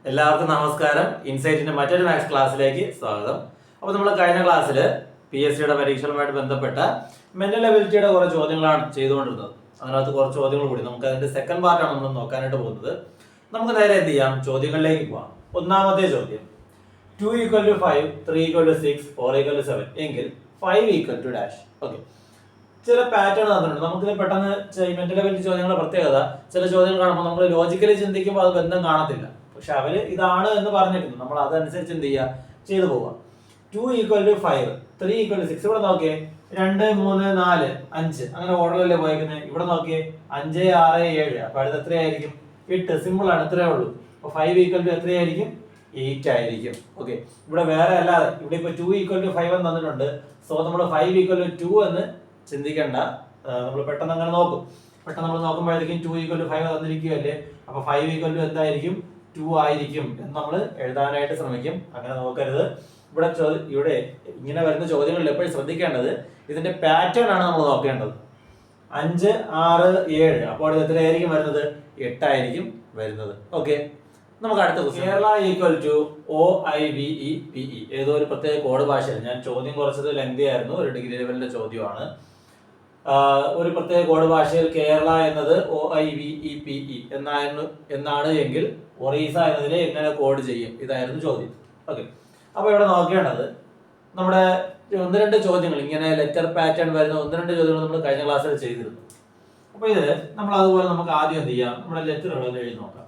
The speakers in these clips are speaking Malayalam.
എല്ലാവർക്കും നമസ്കാരം. ഇൻസൈറ്റിന്റെ മറ്റൊരു മാത്സ് ക്ലാസ്സിലേക്ക് സ്വാഗതം. അപ്പോൾ നമ്മൾ കഴിഞ്ഞ ക്ലാസ്സിൽ PSCയുടെ പരീക്ഷകളുമായിട്ട് ബന്ധപ്പെട്ട മെന്റൽ എബിലിറ്റിയുടെ കുറേ ചോദ്യങ്ങളാണ് ചെയ്തുകൊണ്ടിരുന്നത്. അതിനകത്ത് കുറച്ച് ചോദ്യങ്ങൾ കൂടി നമുക്ക് അതിന്റെ സെക്കൻഡ് പാർട്ടാണ് നമ്മൾ നോക്കാനായിട്ട് പോകുന്നത്. നമുക്ക് നേരെ എന്ത് ചെയ്യാം, ചോദ്യങ്ങളിലേക്ക് പോവാം. ഒന്നാമത്തെ ചോദ്യം, 2 = 5, 3 = 6, 4 = 7 എങ്കിൽ 5 = ഡാഷ്. ഓക്കെ, ചില പാറ്റേൺ തന്നിട്ടുണ്ട്. നമുക്കിത് പെട്ടെന്ന് മെന്റൽ എബിലിറ്റി ചോദ്യങ്ങളുടെ പ്രത്യേകത, ചില ചോദ്യങ്ങൾ കാണുമ്പോൾ നമ്മൾ ലോജിക്കലി ചിന്തിക്കുമ്പോൾ അത് ബന്ധം കാണത്തില്ല. പക്ഷെ അവര് ഇതാണ് എന്ന് പറഞ്ഞിട്ടുണ്ട്, നമ്മൾ അതനുസരിച്ച് എന്ത് ചെയ്യുക, ചെയ്തു പോവുക. 2 = 5, 3 = 6. ഇവിടെ നോക്കിയേ, 2, 3, 4, 5 അങ്ങനെ ഓർഡറിലല്ലേ പോയേക്കുന്നത്. ഇവിടെ നോക്കിയേ, 5, 6, 7. അപ്പൊ അടുത്ത് എത്രയായിരിക്കും? 8. സിമ്പിൾ ആണ്, ഇത്രയേ ഉള്ളൂ. അപ്പൊ 5 = എത്രയായിരിക്കും? 8 ആയിരിക്കും. ഓക്കെ, ഇവിടെ വേറെ അല്ലാതെ ഇവിടെ ഇപ്പൊ 2 = 5 എന്ന് തന്നിട്ടുണ്ട്. സോ നമ്മൾ 5 = 2 എന്ന് ചിന്തിക്കേണ്ട, നമ്മൾ പെട്ടെന്ന് അങ്ങനെ നോക്കും. പെട്ടെന്ന് നമ്മൾ നോക്കുമ്പോഴത്തേക്കും 2 = 5 തന്നിരിക്കുകയല്ലേ, അപ്പൊ 5 = എന്തായിരിക്കും? 2 ആയിരിക്കും എന്ന് നമ്മൾ എഴുതാനായിട്ട് ശ്രമിക്കും. അങ്ങനെ നോക്കരുത്. ഇവിടെ ഇങ്ങനെ വരുന്ന ചോദ്യങ്ങളിൽ എപ്പോഴും ശ്രദ്ധിക്കേണ്ടത് ഇതിന്റെ പാറ്റേൺ ആണ് നമ്മൾ നോക്കേണ്ടത്. 5, 6, 7. അപ്പോൾ ഇത് എത്രയായിരിക്കും വരുന്നത്? 8 ആയിരിക്കും വരുന്നത്. ഓക്കെ, നമുക്ക് അടുത്ത കേരള = OIVEPE. ഏതോ ഒരു പ്രത്യേക കോഡ് ഭാഷയിൽ, ഞാൻ ചോദ്യം കുറച്ചത് ലെങ്തി ആയിരുന്നു, ഒരു ഡിഗ്രി ലെവലിന്റെ ചോദ്യമാണ്. ഒരു പ്രത്യേക കോഡ് ഭാഷയിൽ കേരള എന്നത് OIVEPE എന്നാണ് എങ്കിൽ ഒറീസ എന്നതിനെ എങ്ങനെ കോഡ് ചെയ്യും? ഇതായിരുന്നു ചോദ്യം. ഓക്കെ, അപ്പൊ ഇവിടെ നോക്കേണ്ടത് നമ്മുടെ 1-2 ചോദ്യങ്ങൾ, ഇങ്ങനെ ലെറ്റർ പാറ്റേൺ വരുന്ന 1-2 ചോദ്യങ്ങൾ നമ്മൾ കഴിഞ്ഞ ക്ലാസ്സിൽ ചെയ്തിരുന്നു. അപ്പൊ ഇത് നമ്മൾ അതുപോലെ നമുക്ക് ആദ്യം എന്ത് ചെയ്യാം, നമ്മുടെ ലെറ്ററുകൾ എഴുതി നോക്കാം.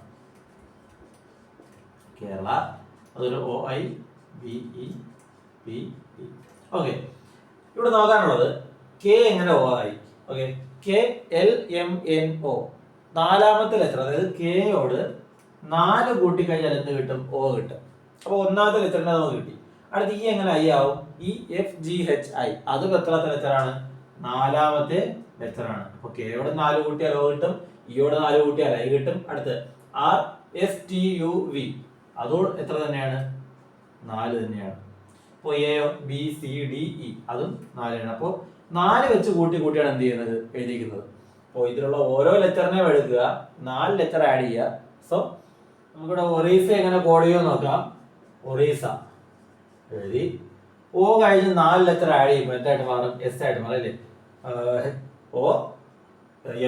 കേരള, അതൊരു OIVEPE. ഓക്കെ, ഇവിടെ നോക്കാനുള്ളത് കെ എങ്ങനെ O ആയി? ഓക്കെ, KLMNO, നാലാമത്തെ ലെറ്റർ, അതായത് കെയോട് 4 കൂട്ടിക്കഴിഞ്ഞാൽ എന്ത് കിട്ടും? O കിട്ടും. അപ്പൊ ഒന്നാമത്തെ ലെറ്ററിനെ നമുക്ക് കിട്ടി. അടുത്ത് ഈ എങ്ങനെ ഐ ആവും? EFGHI, അതും എത്രാമത്തെ ലെറ്റർ ആണ്? 4ാമത്തെ ലെറ്റർ ആണ്. അപ്പൊ കെയോട് 4 കൂട്ടിയാൽ O കിട്ടും, ഇയോട് 4 കൂട്ടിയാൽ ഐ കിട്ടും. അടുത്ത് RSTUV, അതോട് എത്ര തന്നെയാണ്? 4 തന്നെയാണ്. അപ്പോൾ ABCDE, അതും 4 ആണ്. അപ്പോൾ 4 വെച്ച് കൂട്ടിയാണ് എന്ത് ചെയ്യുന്നത്? എഴുതിയിരിക്കുന്നത്. അപ്പോൾ ഇതിലുള്ള ഓരോ ലെറ്ററിനെയും എടുക്കുക, 4 ലെറ്റർ ആഡ് ചെയ്യുക. സോ നമുക്കിവിടെ ഒറീസ എങ്ങനെ കോഡ് ചെയ്യുമോ നോക്കാം. ഒറീസ എഴുതി, O കഴിഞ്ഞ് 4 ലെറ്റർ ആഡ് ചെയ്യുമ്പോൾ എന്തായിട്ട് മാറും? S ആയിട്ട് മാറും അല്ലേ?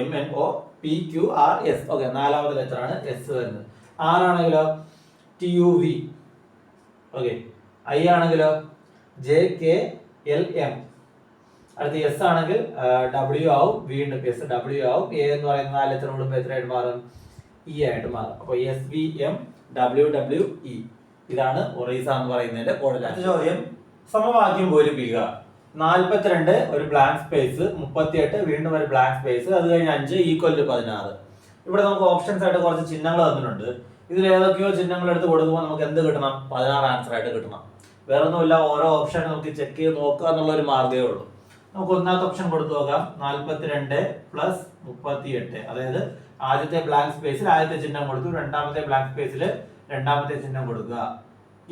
OMNOPQRS. ഓക്കെ, 4ാമത്തെ ലെറ്റർ ആണ് S വരുന്നത്. R ആണെങ്കിലോ TUV. ഓക്കെ, I ആണെങ്കിലോ JKLM. അടുത്ത S ആണെങ്കിൽ W ആവും, വീണ്ടും W ആവും. A എന്ന് പറയുന്ന 4 ലെറ്റർ കൂടുമ്പോൾ എത്രയായിട്ട് മാറും? E ആയിട്ട് മാറും. അപ്പോൾ SVMWWE, ഇതാണ് ഒറീസ എന്ന് പറയുന്നതിന്റെ കോഡ്. ചോദ്യം, സമവാക്യം പൂരിപ്പിക്കുക. 42 ഒരു ബ്ലാങ്ക് സ്പേസ്, 38 വീണ്ടും ഒരു ബ്ലാങ്ക് സ്പേസ്, അത് കഴിഞ്ഞ് 5 = 16. ഇവിടെ നമുക്ക് ഓപ്ഷൻസ് ആയിട്ട് കുറച്ച് ചിഹ്നങ്ങൾ തന്നിട്ടുണ്ട്. ഇതിൽ ഏതൊക്കെയോ ചിഹ്നങ്ങൾ എടുത്ത് കൊടുക്കുമ്പോൾ നമുക്ക് എന്ത് കിട്ടണം? 16 ആൻസർ ആയിട്ട് കിട്ടണം. വേറെ ഒന്നുമില്ല, ഓരോ ഓപ്ഷൻ നമുക്ക് ചെക്ക് ചെയ്ത് നോക്കുക എന്നുള്ള ഒരു മാർഗ്ഗമേ ഉള്ളൂ. നമുക്ക് ഒന്നാമത്തെ ഓപ്ഷൻ കൊടുത്തു നോക്കാം. 42 + 38, അതായത് ആദ്യത്തെ ബ്ലാങ്ക് സ്പേസിൽ ആദ്യത്തെ ചിഹ്നം കൊടുത്തു, രണ്ടാമത്തെ ബ്ലാങ്ക് സ്പേസിൽ രണ്ടാമത്തെ ചിഹ്നം കൊടുക്കുക. =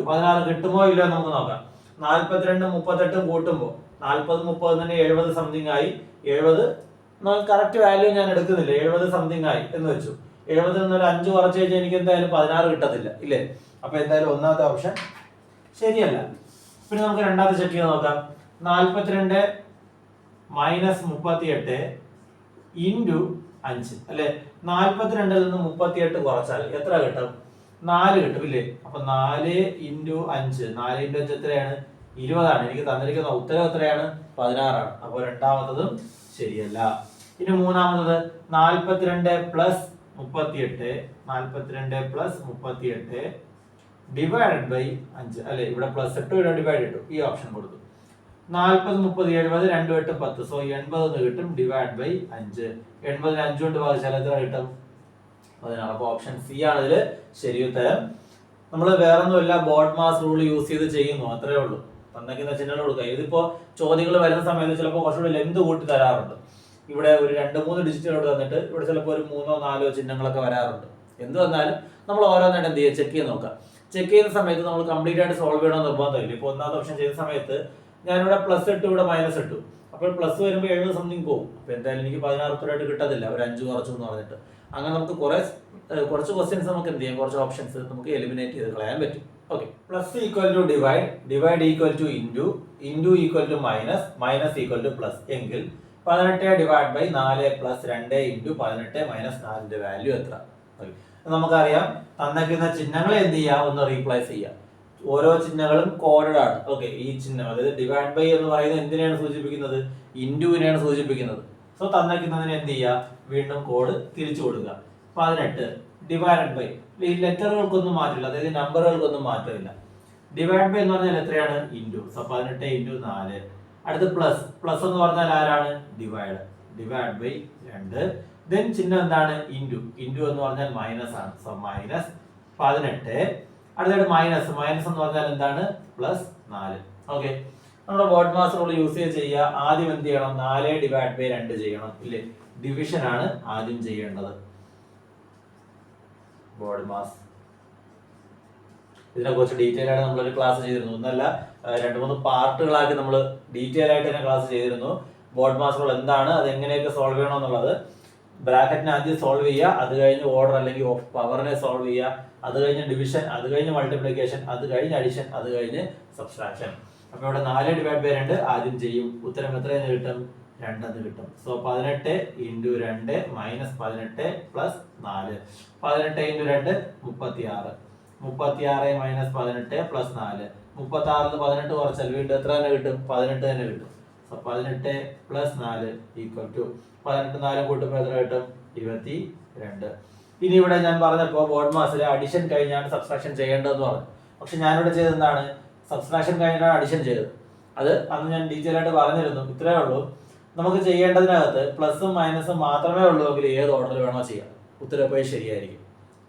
16 കിട്ടുമോ ഇല്ലയോ നമുക്ക് നോക്കാം. 42 38 കൂട്ടുമ്പോൾ 40 30 തന്നെ 70 സംതിങ് ആയി. 70 കറക്റ്റ് വാല്യൂ ഞാൻ എടുക്കുന്നില്ല, 70 സംതിങ് ആയി എന്ന് വെച്ചു. 70 നിന്നൊരു 5 കുറച്ച് കഴിഞ്ഞാൽ എനിക്ക് എന്തായാലും 16 കിട്ടത്തില്ല, ഇല്ലേ? അപ്പൊ എന്തായാലും ഒന്നാമത്തെ ഓപ്ഷൻ ശരിയല്ല. പിന്നെ നമുക്ക് രണ്ടാമത്തെ ചെക്ക് ചെയ്ത് നോക്കാം. 42 - 38 × 5 അല്ലെ? 42-ൽ നിന്ന് 38 കുറച്ചാൽ എത്ര കിട്ടും? 4 കിട്ടും, ഇല്ലേ? അപ്പൊ 4 × 5, 4 × 5 എത്രയാണ്? 20 ആണ്. എനിക്ക് തന്നിരിക്കുന്ന ഉത്തരം എത്രയാണ്? 16 ആണ്. അപ്പൊ രണ്ടാമത്തതും ശരിയല്ല. ഇനി മൂന്നാമത്തത് 42 + 38, 42 + 38 ഡിവൈഡഡ് ബൈ 5 അല്ലെ? ഇവിടെ പ്ലസ് ഇട്ടു, ഇവിടെ ഡിവൈഡ് ഇട്ടു, ഈ ഓപ്ഷൻ കൊടുത്തു. 40 30 70, 2 8 10, സോ 80 കിട്ടും. ഡിവൈഡ് ബൈ 5, 80 5 കൊണ്ട് ഭാഗിച്ചാൽ എത്ര കിട്ടും? 16. അപ്പൊ ഓപ്ഷൻ സി ആണ് ഇതില് ശരി ഉത്തരം. നമ്മൾ വേറെ ഒന്നുമില്ല, ബോഡ് മാസ് റൂൾ യൂസ് ചെയ്ത് ചെയ്യുന്നു, അത്രേ ഉള്ളൂ. തന്നിരിക്കുന്ന ചിഹ്നങ്ങൾ കൊടുക്കുക. ഇതിപ്പോ ചോദ്യങ്ങൾ വരുന്ന സമയത്ത് ചിലപ്പോൾ കുറച്ചുകൂടി ലെന്ത് കൂട്ടി തരാറുണ്ട്. ഇവിടെ ഒരു 2-3 ഡിജിറ്റുകളോട് തന്നിട്ട് ഇവിടെ ചിലപ്പോൾ ഒരു 3-4 ചിഹ്നങ്ങളൊക്കെ വരാറുണ്ട്. എന്ത് വന്നാലും നമ്മൾ ഓരോന്നായിട്ട് എന്ത് ചെയ്യുക, ചെക്ക് ചെയ്ത് നോക്കാം. ചെക്ക് ചെയ്യുന്ന സമയത്ത് നമ്മൾ കംപ്ലീറ്റ് ആയിട്ട് സോൾവ് ചെയ്യണമെന്ന് നിർബന്ധമില്ല. ഇപ്പോൾ ഒന്നാമത്തെ ഓപ്ഷൻ ചെയ്യുന്ന സമയത്ത് ഞാനിവിടെ പ്ലസ് ഇട്ടു, ഇവിടെ മൈനസ് ഇട്ടു. അപ്പോൾ പ്ലസ് വരുമ്പോൾ 70 സംതിങ് പോകും. അപ്പോൾ എന്തായാലും എനിക്ക് 16 ഉത്തരമായിട്ട് കിട്ടത്തില്ല, ഒരു 5 കുറച്ചു എന്ന് പറഞ്ഞിട്ട്. അങ്ങനെ നമുക്ക് കുറച്ച് ക്വസ്റ്റ്യൻസ് നമുക്ക് എന്ത് ചെയ്യാം, കുറച്ച് ഓപ്ഷൻസ് നമുക്ക് എലിമിനേറ്റ് ചെയ്ത് കളയാൻ പറ്റും. Okay, plus equal to divide, divide equal to into, into equal to minus, minus equal to plus എങ്കിൽ 18 divide by 4 plus 2 into 18 minus 4ന്റെ വാല്യൂ എത്ര? നമുക്കറിയാം, തന്നിരിക്കുന്ന ചിഹ്നങ്ങളെ എന്ത് ചെയ്യാം, ഒന്ന് റീപ്ലേസ് ചെയ്യാം. ഓരോ ചിഹ്നങ്ങളും കോഡഡ് ആണ്. ഓക്കെ, ഈ ചിഹ്നം അതായത് ഡിവൈഡ് ബൈ എന്ന് പറയുന്നത് എന്തിനെയാണ് സൂചിപ്പിക്കുന്നത്? ഇൻറ്റുവിനെയാണ് സൂചിപ്പിക്കുന്നത്. സോ തന്നിരിക്കുന്നതിന് എന്ത് ചെയ്യുക, വീണ്ടും കോഡ് തിരിച്ചു കൊടുക്കുക. 18 ഡിവൈഡ് ബൈ, ഈ ലെറ്ററുകൾക്കൊന്നും മാറ്റില്ല, അതായത് നമ്പറുകൾക്കൊന്നും മാറ്റമില്ല. ഡിവൈഡ് ബൈ എന്ന് പറഞ്ഞാൽ എത്രയാണ്? ഇൻറ്റു. So 18 into 4. അടുത്ത് പ്ലസ്, പ്ലസ് എന്ന് പറഞ്ഞാൽ ആരാണ്? Divide, divide by 2. ദെൻ ചിഹ്നം എന്താണ്? ഇൻറ്റു, ഇൻറ്റു എന്ന് പറഞ്ഞാൽ മൈനസ് ആണ്. So minus 18. അടുത്തായിട്ട് മൈനസ്, മൈനസ് എന്ന് പറഞ്ഞാൽ എന്താണ്? പ്ലസ് 4. ഓക്കെ, നമ്മുടെ ബോർഡ് മാസ് റൂൾ യൂസ് ചെയ്യുക. ആദ്യം എന്ത് ചെയ്യണം? 4 ഡിവൈഡ് ബൈ 2 ചെയ്യണം, ഇല്ലേ? ഡിവിഷൻ ആണ് ആദ്യം ചെയ്യേണ്ടത്. ബോർഡ് മാസ്, ഇതിനെ കുറിച്ച് ഡീറ്റെയിൽ ആയിട്ട് നമ്മളൊരു ക്ലാസ് ചെയ്തിരുന്നു. ഒന്നല്ല, 2-3 പാർട്ടുകളാക്കി നമ്മൾ ഡീറ്റെയിൽ ആയിട്ട് തന്നെ ക്ലാസ് ചെയ്തിരുന്നു. ബോർഡ് മാസ് റൂൾ എന്താണ്, അത് എങ്ങനെയൊക്കെ സോൾവ് ചെയ്യണം എന്നുള്ളത്. ബ്രാക്കറ്റിനെ ആദ്യം സോൾവ് ചെയ്യുക, അത് കഴിഞ്ഞ് ഓർഡർ അല്ലെങ്കിൽ പവറിനെ സോൾവ് ചെയ്യുക, അത് കഴിഞ്ഞ് ഡിവിഷൻ, അത് കഴിഞ്ഞ് മൾട്ടിപ്ലിക്കേഷൻ, അത് കഴിഞ്ഞ് അഡിഷൻ, അത് കഴിഞ്ഞ് സബ്സ്ട്രാക്ഷൻ. അപ്പൊ ഇവിടെ 4 ഡിവൈഡ് ബൈ 2 ആദ്യം ചെയ്യും. ഉത്തരം എത്രയെന്ന് കിട്ടും? 2 എന്ന് കിട്ടും. So 18 into 2 minus 18 plus 4. 18 into 2 36. 36 minus 18 plus 4. 36 18 കുറച്ചാൽ വീണ്ടും എത്ര തന്നെ കിട്ടും? 18 തന്നെ കിട്ടും. സോ 18 പ്ലസ് 4 ഈക്വൽ ടു 18 4 കൂട്ടുമ്പോൾ എത്ര കിട്ടും? 22. ഇനി ഇവിടെ ഞാൻ പറഞ്ഞപ്പോൾ ബോർഡ് മാസിൽ അഡിഷൻ കഴിഞ്ഞാണ് സബ്സ്ട്രാക്ഷൻ ചെയ്യേണ്ടതെന്ന് പറഞ്ഞു. പക്ഷെ ഞാനിവിടെ ചെയ്തത് എന്താണ്? സബ്സ്ട്രാക്ഷൻ കഴിഞ്ഞാണ് അഡിഷൻ ചെയ്തത്. അത് അന്ന് ഞാൻ ഡീറ്റെയിൽ ആയിട്ട് പറഞ്ഞിരുന്നു. ഇത്രയേ ഉള്ളൂ. നമുക്ക് ചെയ്യേണ്ടതിനകത്ത് പ്ലസും മൈനസും മാത്രമേ ഉള്ളൂ എങ്കിൽ ഏത് ഓർഡറിൽ വേണോ ചെയ്യാം, ഉത്തരം പോയി ശരിയായിരിക്കും.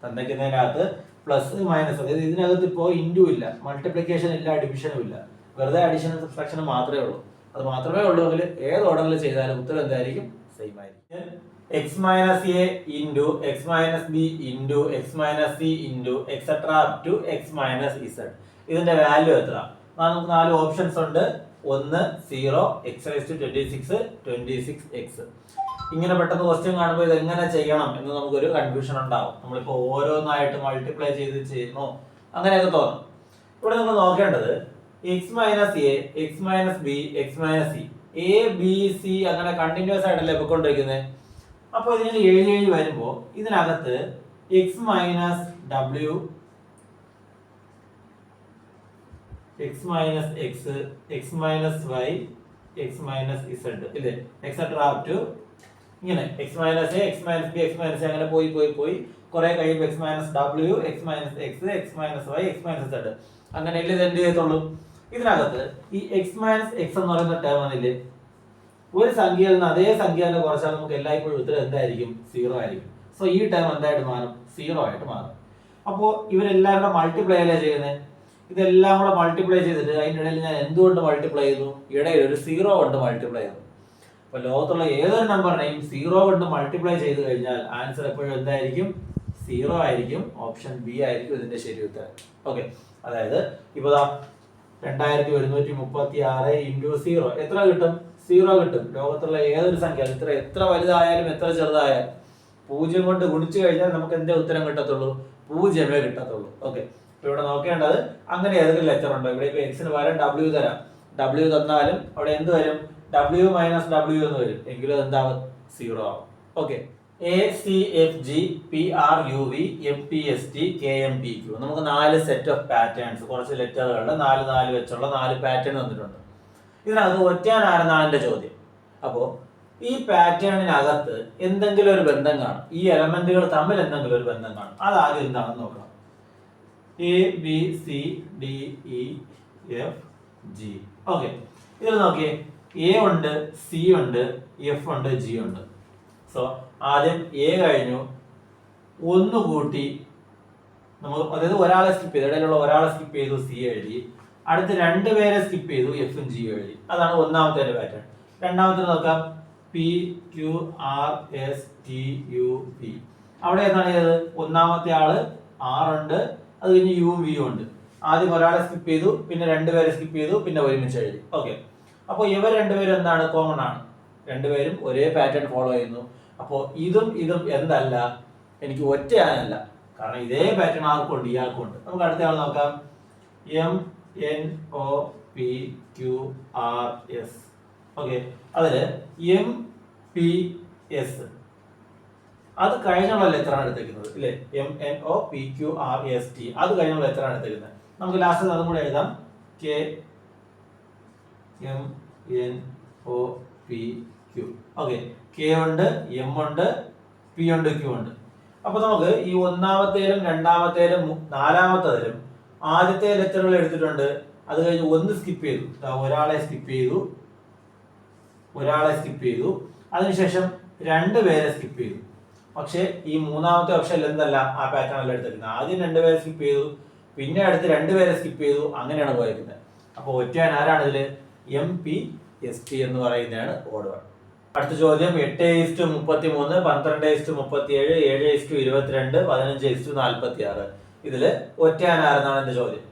തന്നിരിക്കുന്നതിനകത്ത് പ്ലസ് മൈനസ്, അതായത് ഇതിനകത്ത് ഇപ്പോൾ ഇൻറ്റു ഇല്ല, മൾട്ടിപ്ലിക്കേഷൻ ഇല്ല, ഡിവിഷനും ഇല്ല, വെറുതെ അഡീഷനും സബ്സ്ട്രാക്ഷനും മാത്രമേ ഉള്ളൂ. അത് മാത്രമേ ഉള്ളൂ എങ്കിൽ ഏത് ഓർഡറിൽ ചെയ്താലും ഉത്തരം എന്തായിരിക്കും? സെയിം ആയിരിക്കും. X minus a into x minus b into x minus c into etcetera up to x minus z. ഇതിന്റെ വാല്യൂ എത്ര? നമുക്ക് 4 ഓപ്ഷൻസ് ഉണ്ട്. 1 0 x raised to 26 26x. ഇങ്ങനെ പെട്ടെന്ന് ക്വസ്റ്റ്യൻ കാണുമ്പോൾ ഇത് എങ്ങനെ ചെയ്യണം എന്ന് നമുക്കൊരു കൺഫ്യൂഷൻ ഉണ്ടാവും. നമ്മളിപ്പോ ഓരോന്നായിട്ട് മൾട്ടിപ്ലൈ ചെയ്ത് ചെയ്യുന്നു അങ്ങനെയൊക്കെ തോന്നും. ഇവിടെ നമ്മൾ നോക്കേണ്ടത് x minus a, x minus b, x minus c, a b c അങ്ങനെ കണ്ടിന്യൂസ് ആയിട്ടല്ലേ പൊയ്ക്കൊണ്ടിരിക്കുന്നത്. അപ്പോൾ ഇതിന് 7 വരുമ്പോൾ ഇതിനകത്ത് എക്സ് മൈനസ് ഡബ്ല്യു, x minus x, x minus y, x minus z ഇല്ലേ, എക്സെട്ര അപ് ടു ഇങ്ങനെ x minus a, x minus b, x minus അങ്ങനെ പോയി പോയി പോയി കുറെ കഴിയുമ്പോൾ എക്സ് മൈനസ് ഡബ്ല്യു, x minus x, x minus y, x minus z അങ്ങനെ ഇത് എന്ത് ചെയ്യത്തുള്ളൂ. ഇതിനകത്ത് ഈ എക്സ് മൈനസ് എക്സ് എന്ന് പറയുന്ന ടേം വന്നില്ലേ, ഒരു സംഖ്യയിൽ നിന്ന് അതേ സംഖ്യനെ കുറച്ചാൽ നമുക്ക് എല്ലായ്പ്പോഴും ഉത്തരം എന്തായിരിക്കും? 0 ആയിരിക്കും. സോ ഈ ടേം എന്തായിട്ട് മാറും? 0 ആയിട്ട് മാറും. അപ്പോൾ ഇവരെല്ലാം കൂടെ മൾട്ടിപ്ലൈ അല്ലേ ചെയ്യുന്നത്. ഇതെല്ലാം കൂടെ മൾട്ടിപ്ലൈ ചെയ്തിട്ട് അതിൻ്റെ ഇടയിൽ ഞാൻ എന്തുകൊണ്ട് മൾട്ടിപ്ലൈ ചെയ്തു? ഇടയിൽ ഒരു 0 കൊണ്ട് മൾട്ടിപ്ലൈ ചെയ്തു. അപ്പൊ ലോകത്തുള്ള ഏതൊരു നമ്പറിനെയും 0 കൊണ്ട് മൾട്ടിപ്ലൈ ചെയ്ത് കഴിഞ്ഞാൽ ആൻസർ എപ്പോഴും എന്തായിരിക്കും? 0 ആയിരിക്കും. ഓപ്ഷൻ ബി ആയിരിക്കും ഇതിന്റെ ശരി ഉത്തരം. ഓക്കെ, അതായത് ഇപ്പൊ 2136 ഇൻറ്റു 0 എത്ര കിട്ടും? 0 കിട്ടും. ലോകത്തുള്ള ഏതൊരു സംഖ്യ എത്ര വലുതായാലും എത്ര ചെറുതായാലും 0 കൊണ്ട് ഗുണിച്ചു കഴിഞ്ഞാൽ നമുക്ക് എന്തേ ഉത്തരം കിട്ടത്തുള്ളൂ? 0 കിട്ടത്തുള്ളൂ. ഓക്കെ, ഇവിടെ നോക്കേണ്ടത് അങ്ങനെ ഏതെങ്കിലും ലെറ്റർ ഉണ്ടോ? ഇവിടെ ഇപ്പൊ എക്സിന് പകരം ഡബ്ല്യു തരാം. ഡബ്ല്യു തന്നാലും അവിടെ എന്ത് വരും? ഡബ്ല്യു മൈനസ് ഡബ്ല്യു എന്ന് വരും. എങ്കിലും എന്താവും? 0 ആവും. Okay, a c f g p r u v m p s t k m p q നമുക്ക് 4 സെറ്റ് ഓഫ് പാറ്റേൺസ്, കുറച്ച് ലെറ്ററുകളുടെ 4 വെച്ചുള്ള 4 പാറ്റേൺ വന്നിട്ടുണ്ട്. ഇതിനകത്ത് ഒറ്റയാനാരെന്നാണ് എന്റെ ചോദ്യം. അപ്പോ ഈ പാറ്റേണിനകത്ത് എന്തെങ്കിലും ഒരു ബന്ധം കാണും. ഈ എലമെന്റുകൾ തമ്മിൽ എന്തെങ്കിലും ഒരു ബന്ധം കാണും. അതാദ്യം എന്താണെന്ന് നോക്കണം. A b C D E F G. Okay, ഇതിൽ നോക്കിയേ, എ ഉണ്ട്, സി ഉണ്ട്, എഫ് ഉണ്ട്, ജി ഉണ്ട്. സോ ആദ്യം എ കഴിഞ്ഞു, 1 കൂട്ടി നമ്മൾ, അതായത് ഒരാളെ സ്കിപ്പ് ചെയ്തു, ഇടയിലുള്ള ഒരാളെ സ്കിപ്പ് ചെയ്തു, സി എഴുതി. അടുത്ത് 2 പേരെ സ്കിപ്പ് ചെയ്തു, എഫും ജിയും എഴുതി. അതാണ് ഒന്നാമത്തെ പാറ്റേൺ. രണ്ടാമത്തെ നോക്കാം, P Q R S T U P. അവിടെ എന്താണ് ചെയ്തത്? ഒന്നാമത്തെ ആള് ആർ ഉണ്ട്, അത് കഴിഞ്ഞ് യുവും വിയും ഉണ്ട്. ആദ്യം ഒരാളെ സ്കിപ്പ് ചെയ്തു, പിന്നെ 2 പേരെ സ്കിപ്പ് ചെയ്തു, പിന്നെ ഒരുമിച്ച് എഴുതി. ഓക്കെ, അപ്പോൾ ഇവർ 2 പേരും എന്താണ്? കോമൺ ആണ്. 2 പേരും ഒരേ പാറ്റേൺ ഫോളോ ചെയ്യുന്നു. അപ്പോൾ ഇതും ഇതും എന്തല്ല? എനിക്ക് ഒറ്റ ആനല്ല, കാരണം ഇതേ പാറ്റേൺ ആർക്കുണ്ട്, ഇയാൾക്കുണ്ട്. നമുക്ക് അടുത്ത ആൾ നോക്കാം. MNOPQRS. ഓക്കെ, അതില് MPS അത് കഴിഞ്ഞുള്ള ലെറ്ററാണ് എടുത്തേക്കുന്നത് ഇല്ലേ? MNOPQRST അത് കഴിഞ്ഞുള്ള ലെറ്ററാണ് എടുത്തേക്കുന്നത്. നമുക്ക് ലാസ്റ്റ് അതും കൂടെ എഴുതാം. KMNOPQ. ഓക്കെ, K ഉണ്ട്, M ഉണ്ട്, P ഉണ്ട്, Q ഉണ്ട്. അപ്പൊ നമുക്ക് ഈ ഒന്നാമത്തേലും രണ്ടാമത്തേലും നാലാമത്തേലും ആദ്യത്തെ ലെറ്ററുകൾ എടുത്തിട്ടുണ്ട്. അത് കഴിഞ്ഞ് ഒന്ന് സ്കിപ്പ് ചെയ്തു, ഒരാളെ സ്കിപ്പ് ചെയ്തു, അതിനുശേഷം രണ്ടുപേരെ സ്കിപ്പ് ചെയ്തു. പക്ഷെ ഈ മൂന്നാമത്തെ ഓപ്ഷനിൽ എന്തല്ല, ആ പാറ്റേൺ അല്ല എടുത്തിരിക്കുന്നത്. ആദ്യം രണ്ടുപേരെ സ്കിപ്പ് ചെയ്തു, പിന്നെ അടുത്ത് രണ്ടുപേരെ സ്കിപ്പ് ചെയ്തു, അങ്ങനെയാണ് പോയിരിക്കുന്നത്. അപ്പോൾ ഒറ്റയാൻ ആരാണ് ഇതില്? MPST എന്ന് പറയുന്നതാണ് ഓഡ് വൺ. അടുത്ത ചോദ്യം 8:33, 12:37, 7:22, 15:46. ഇതില് ഒറ്റയാൻ ആരെന്നാണ് എന്റെ ചോദ്യം.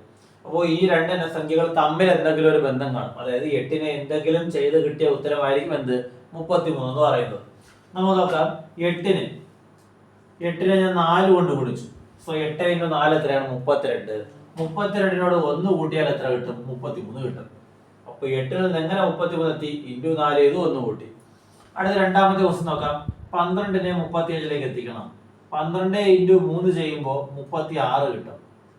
അപ്പോൾ ഈ രണ്ട് സംഖ്യകൾ തമ്മിൽ എന്തെങ്കിലും ഒരു ബന്ധം കാണും. അതായത് 8നെ എന്തെങ്കിലും ചെയ്ത് കിട്ടിയ ഉത്തരമായിരിക്കും എന്ത്? 33 എന്ന് പറയുന്നത്. നമുക്ക് നോക്കാം. 8നെ ഞാൻ 4 കൊണ്ട് ഗുണിച്ചു. സോ 8 × 4 എത്രയാണ്? 32. 32നോട് 1 കൂട്ടിയാൽ എത്ര കിട്ടും? 33 കിട്ടും. അപ്പൊ 8ൽ നിന്ന് എങ്ങനെ 33 എത്തി? × 4 ചെയ്തു 1 കൂട്ടി. അടുത്ത രണ്ടാമത്തെ ക്വസ്റ്റ്യൻ നോക്കാം. 12നെ 37ലേക്ക് എത്തിക്കണം. 12 × 3 ചെയ്യുമ്പോൾ 36 കിട്ടും.